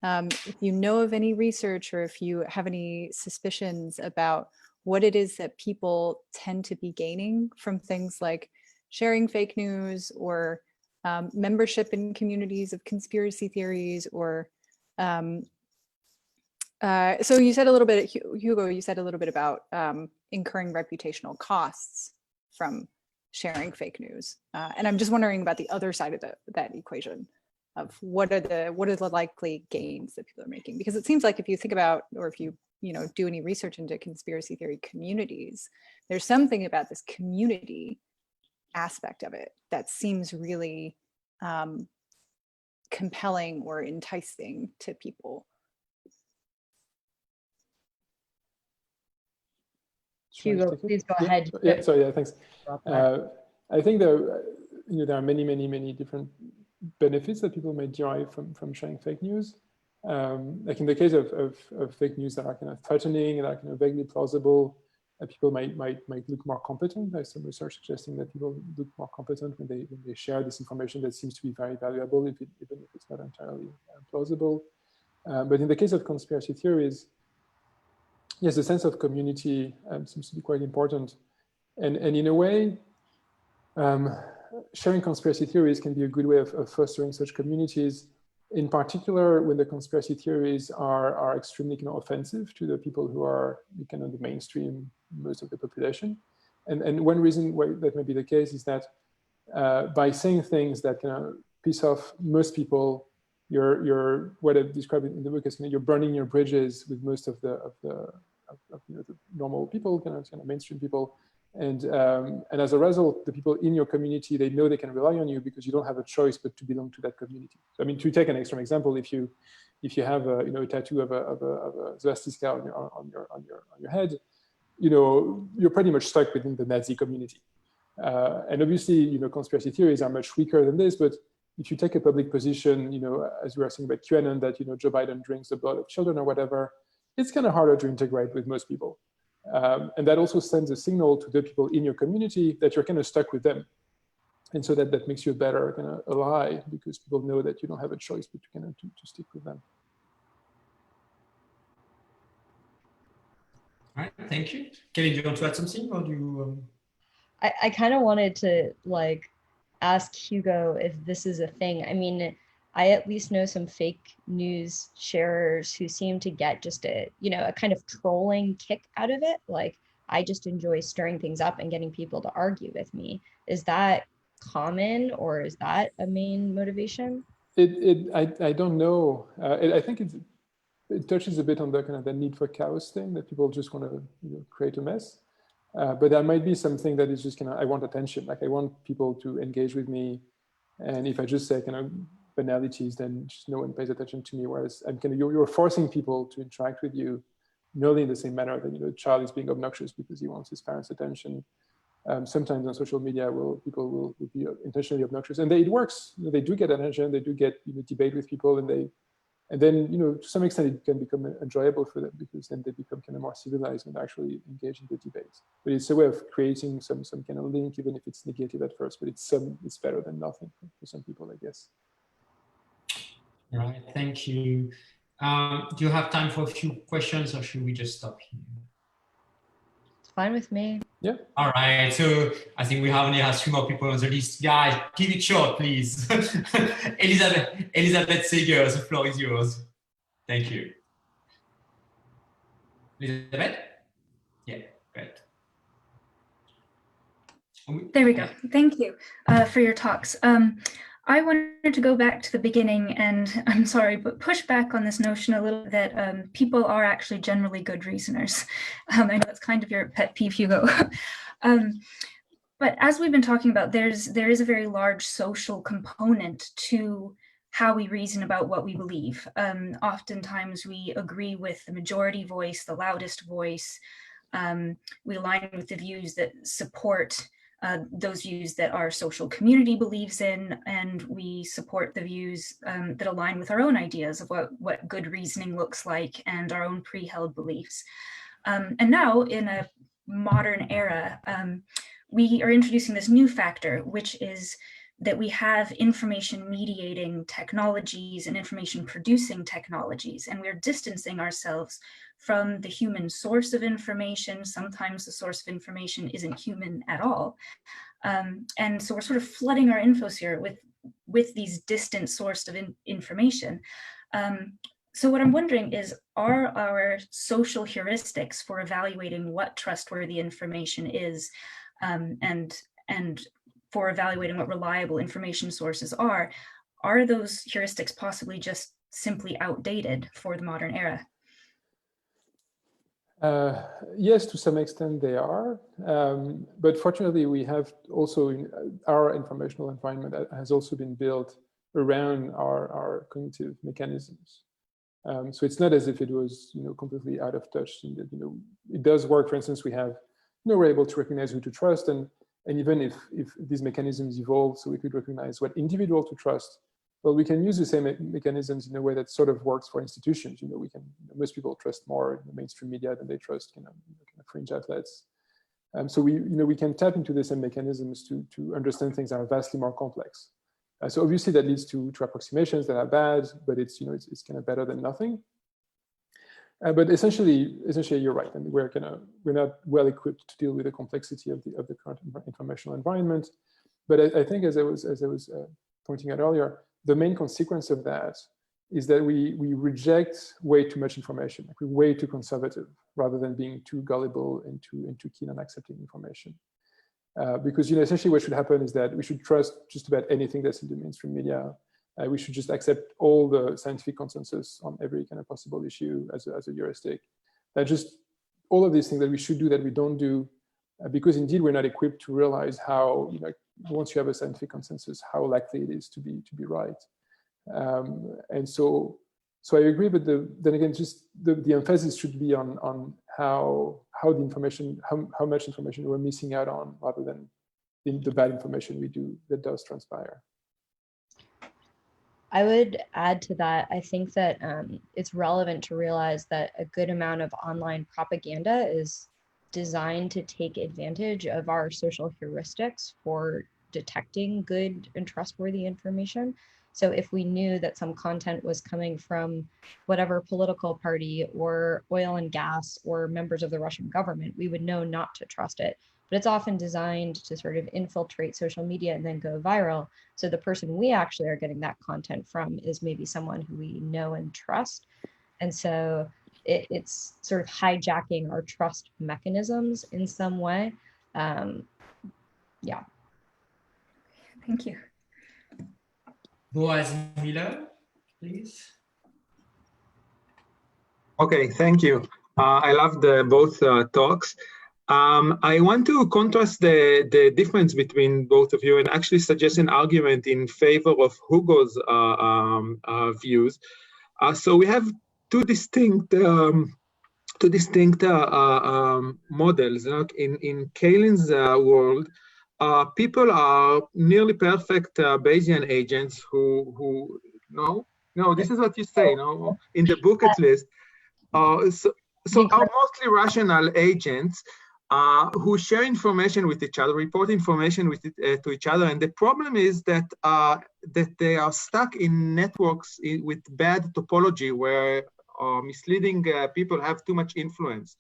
if you know of any research or if you have any suspicions about what it is that people tend to be gaining from things like sharing fake news or membership in communities of conspiracy theories, or so you said a little bit, Hugo, you said a little bit about incurring reputational costs from sharing fake news. And I'm just wondering about the other side of that equation of what are the likely gains that people are making? Because it seems like if you think about, or if you do any research into conspiracy theory communities, there's something about this community aspect of it that seems really compelling or enticing to people. Hugo, please go ahead. Yeah, sorry, yeah, thanks. I think there are many different benefits that people may derive from sharing fake news. Like in the case of fake news that are kind of threatening and are kind of vaguely plausible, people might look more competent. There's some research suggesting that people look more competent when they share this information that seems to be very valuable, even if it's not entirely plausible. But in the case of conspiracy theories, yes, the sense of community seems to be quite important. And in a way, sharing conspiracy theories can be a good way of fostering such communities, in particular when the conspiracy theories are extremely offensive to the people who are kind of the mainstream, most of the population. And one reason why that may be the case is that by saying things that kind of piss off most people, you're what I've described in the book is you're burning your bridges with most of the normal people, kind of mainstream people. And as a result, the people in your community, they know they can rely on you because you don't have a choice but to belong to that community. So, I mean, to take an extreme example, if you have a tattoo of a swastika on your head, you're pretty much stuck within the Nazi community. And obviously, conspiracy theories are much weaker than this. But if you take a public position, as we were saying about QAnon, that Joe Biden drinks the blood of children or whatever, it's kind of harder to integrate with most people. And that also sends a signal to the people in your community that you're kind of stuck with them. And so that makes you a better kind of ally because people know that you don't have a choice but to stick with them. All right, thank you. Cailin, do you want to add something or do you? I kind of wanted to ask Hugo if this is a thing. I mean, I at least know some fake news sharers who seem to get just a kind of trolling kick out of it. Like, I just enjoy stirring things up and getting people to argue with me. Is that common, or is that a main motivation? I don't know. I think it touches a bit on the kind of the need for chaos thing, that people just want to create a mess. But there might be something that is just I want attention. Like, I want people to engage with me, and if I just say banalities, then just no one pays attention to me. Whereas you're forcing people to interact with you, nearly in the same manner that a child is being obnoxious because he wants his parents' attention. Sometimes on social media, people will be intentionally obnoxious, and it works. They do get attention. They do get debate with people, and then to some extent it can become enjoyable for them because then they become kind of more civilized and actually engage in the debates. But it's a way of creating some kind of link, even if it's negative at first. But it's better than nothing for some people, I guess. All right, thank you. Do you have time for a few questions, or should we just stop here? It's fine with me. Yeah. All right, so I think we only have 3 more people on the list. Guys, keep it short, please. Elizabeth Seger, the floor is yours. Thank you. Elizabeth? Yeah, great. There we go. Thank you for your talks. I wanted to go back to the beginning and, I'm sorry, but push back on this notion a little that people are actually generally good reasoners. I know that's kind of your pet peeve, Hugo. But as we've been talking about, there is a very large social component to how we reason about what we believe. Oftentimes we agree with the majority voice, the loudest voice. We align with the views that support those views that our social community believes in, and we support the views that align with our own ideas of what good reasoning looks like and our own pre-held beliefs. And now in a modern era, we are introducing this new factor, which is that we have information mediating technologies and information producing technologies, and we're distancing ourselves from the human source of information. Sometimes the source of information isn't human at all. And so we're sort of flooding our infosphere with these distant sources of information. So what I'm wondering is, are our social heuristics for evaluating what trustworthy information is, and for evaluating what reliable information sources are those heuristics possibly just simply outdated for the modern era? Yes, to some extent they are, but fortunately we have also, our informational environment has also been built around our cognitive mechanisms. So it's not as if it was, completely out of touch. It does work. For instance, we're able to recognize who to trust, and even if these mechanisms evolve, so we could recognize what individual to trust, well, we can use the same mechanisms in a way that sort of works for institutions. We can, most people trust more in the mainstream media than they trust, kind of fringe outlets. So we can tap into the same mechanisms to understand things that are vastly more complex. So obviously that leads to approximations that are bad, but it's kind of better than nothing. But essentially you're right. I mean, we're not well equipped to deal with the complexity of the current informational environment. But I think, as I was pointing out earlier, the main consequence of that is that we reject way too much information. Like, we're way too conservative rather than being too gullible and too keen on accepting information. Because essentially what should happen is that we should trust just about anything that's in the mainstream media. We should just accept all the scientific consensus on every kind of possible issue as a heuristic. Just all of these things that we should do that we don't do, because indeed we're not equipped to realize how, once you have a scientific consensus, how likely it is to be right. And so I agree, but then again, just the emphasis should be on how the information, how much information we're missing out on, rather than the bad information that does transpire. I would add to that. I think that it's relevant to realize that a good amount of online propaganda is designed to take advantage of our social heuristics for detecting good and trustworthy information. So if we knew that some content was coming from whatever political party or oil and gas or members of the Russian government, we would know not to trust it. But it's often designed to sort of infiltrate social media and then go viral. So the person we actually are getting that content from is maybe someone who we know and trust. And so it's sort of hijacking our trust mechanisms in some way. Yeah. Thank you. Boaz Miller, please. Okay, thank you. I loved both talks. I want to contrast the difference between both of you and actually suggest an argument in favor of Hugo's views. So we have two distinct models. In Cailin's world, people are nearly perfect Bayesian agents who no, this is what you say, no, in the book at least. So are mostly rational agents who share information with each other, report information to each other, and the problem is that they are stuck in networks with bad topology, where misleading people have too much influence.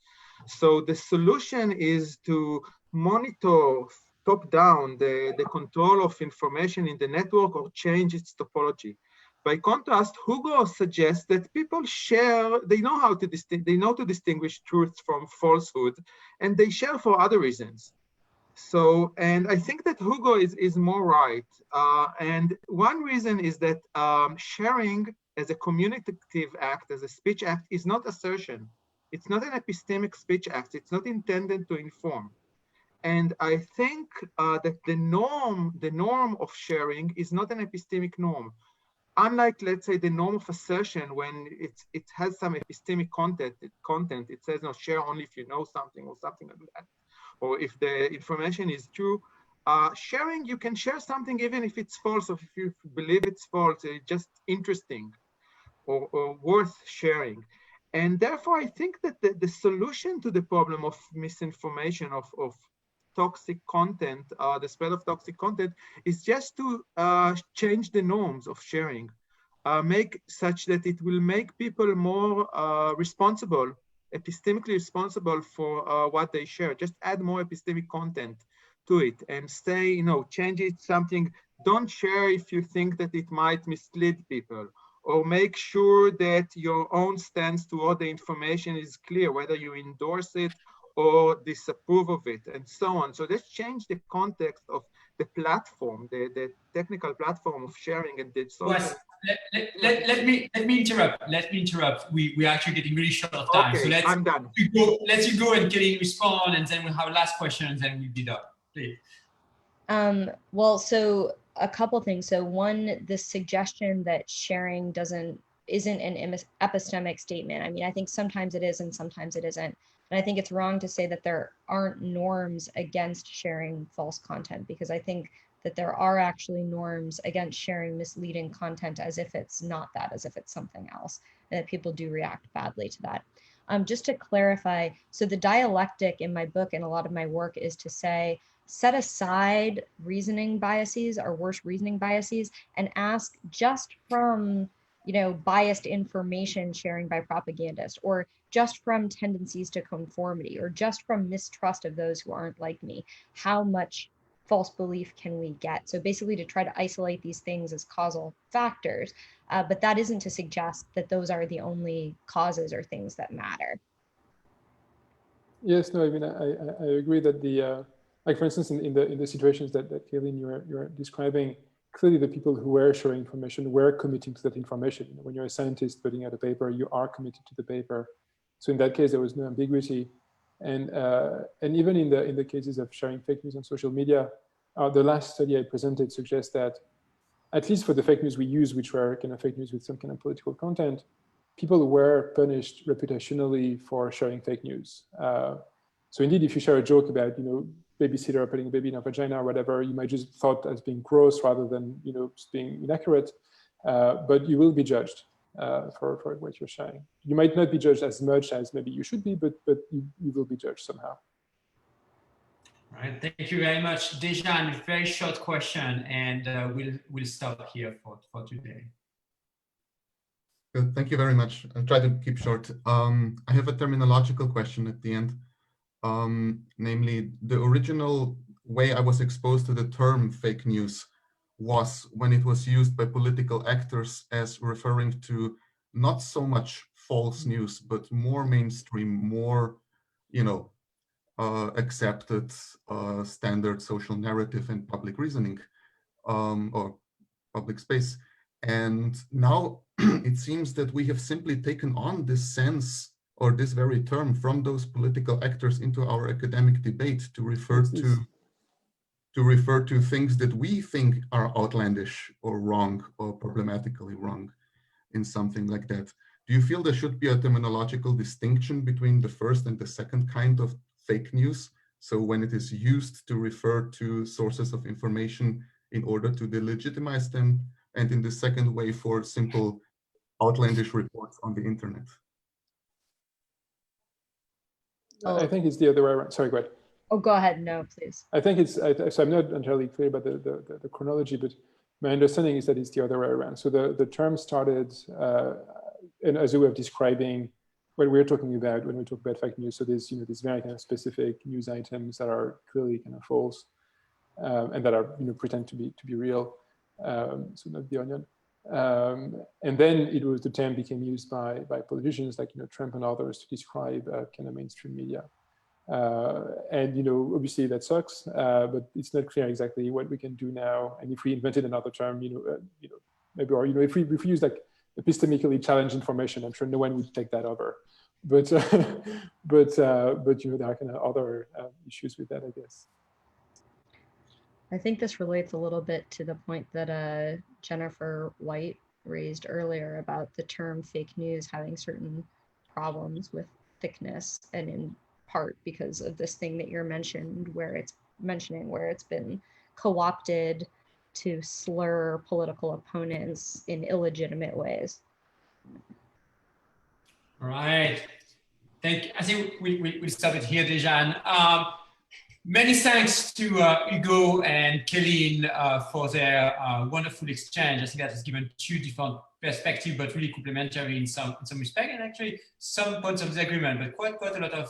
So the solution is to monitor top-down the control of information in the network, or change its topology. By contrast, Hugo suggests that people share, they know to distinguish truth from falsehood, and they share for other reasons. So, and I think that Hugo is more right. And one reason is that sharing as a communicative act, as a speech act, is not assertion. It's not an epistemic speech act. It's not intended to inform. And I think that the norm of sharing is not an epistemic norm. Unlike, let's say, the norm of assertion, when it has some epistemic content, it says, no, share only if you know something, or something like that, or if the information is true. Sharing, you can share something even if it's false, or if you believe it's false, it's just interesting or worth sharing. And therefore, I think that the solution to the problem of misinformation, of toxic content, the spread of toxic content, is just to change the norms of sharing, make such that it will make people more responsible, epistemically responsible for what they share. Just add more epistemic content to it and say, you know, change it something. Don't share if you think that it might mislead people, or make sure that your own stance toward the information is clear, whether you endorse it or disapprove of it, and so on. So let's change the context of the platform, the technical platform of sharing and the social. Yes. Let me interrupt. Let me interrupt. We're actually getting really short of time. Okay, So I'm done. Let you go and Cailin respond, and then we'll have a last question, and then we'll be done. Please. Well, so a couple things. So one, the suggestion that sharing isn't an epistemic statement. I mean, I think sometimes it is and sometimes it isn't. And I think it's wrong to say that there aren't norms against sharing false content, because I think that there are actually norms against sharing misleading content as if it's not that, as if it's something else, and that people do react badly to that. Just to clarify, so the dialectic in my book and a lot of my work is to say, set aside reasoning biases or worse reasoning biases and ask just from, you know, biased information sharing by propagandists, or just from tendencies to conformity, or just from mistrust of those who aren't like me, how much false belief can we get? So basically to try to isolate these things as causal factors, but that isn't to suggest that those are the only causes or things that matter. Yes, no, I mean, I agree that the, like for instance, in the situations that Cailin, you're describing, clearly the people who were sharing information were committing to that information. You know, when you're a scientist putting out a paper, you are committed to the paper. So in that case, there was no ambiguity. And even in the cases of sharing fake news on social media, the last study I presented suggests that, at least for the fake news we use, which were kind of fake news with some kind of political content, people were punished reputationally for sharing fake news. So indeed, if you share a joke about, you know, babysitter putting a baby in a vagina or whatever, you might just thought as being gross rather than, you know, just being inaccurate, but you will be judged for what you're sharing. You might not be judged as much as maybe you should be, but you will be judged somehow. All right, thank you very much. Dejan, a very short question, and we'll stop here for today. Good, thank you very much. I'll try to keep short. I have a terminological question at the end. Namely, the original way I was exposed to the term fake news was when it was used by political actors as referring to not so much false news, but more mainstream, more, you know, accepted standard social narrative and public reasoning, or public space. And now it seems that we have simply taken on this sense or this very term from those political actors into our academic debate to refer to things that we think are outlandish or wrong or problematically wrong in something like that. Do you feel there should be a terminological distinction between the first and the second kind of fake news? So when it is used to refer to sources of information in order to delegitimize them, and in the second way for simple outlandish reports on the internet? I think it's the other way around. Sorry, go ahead. Oh, go ahead. No, please. I think it's, so I'm not entirely clear about the chronology, but my understanding is that it's the other way around. So the term started, and as we were describing what we're talking about when we talk about fake news. So there's, you know, these very kind of specific news items that are clearly kind of false, and that are, you know, pretend to be real. So not the onion. And then the term became used by politicians like, you know, Trump and others to describe kind of mainstream media. And, you know, obviously that sucks, but it's not clear exactly what we can do now. And if we invented another term, maybe, or, you know, if we use like epistemically challenged information, I'm sure no one would take that over. But, but you know, there are kind of other issues with that, I guess. I think this relates a little bit to the point that Jennifer White raised earlier about the term fake news having certain problems with thickness, and in part because of this thing that you're mentioning, where it's been co-opted to slur political opponents in illegitimate ways. All right. I think we'll stop it here, Dejan. Many thanks to Hugo and Cailin for their wonderful exchange. I think that has given two different perspectives, but really complementary in some respect, and actually some points of disagreement, but quite a lot of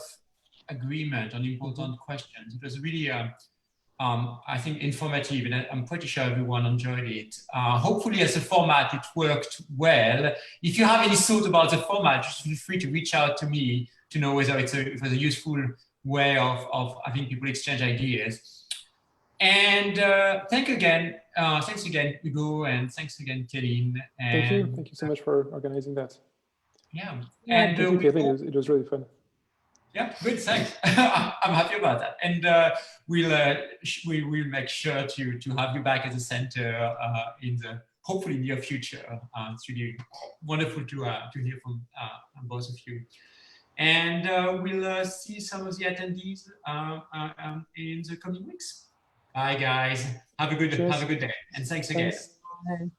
agreement on important questions. It was really, I think, informative, and I'm pretty sure everyone enjoyed it. Hopefully, as a format, it worked well. If you have any thought about the format, just feel free to reach out to me to know whether it was a useful way of having people exchange ideas. And thanks again, Hugo, and thanks again, Cailin. Thank you so much for organizing that. Yeah, and thank you, Cailin. It was really fun. Yeah, good, thanks. I'm happy about that. And we'll make sure to have you back at the center in the hopefully near future. It's really wonderful to hear from both of you. And we'll see some of the attendees in the coming weeks. Bye, guys. Have a good day, and thanks again. Thanks.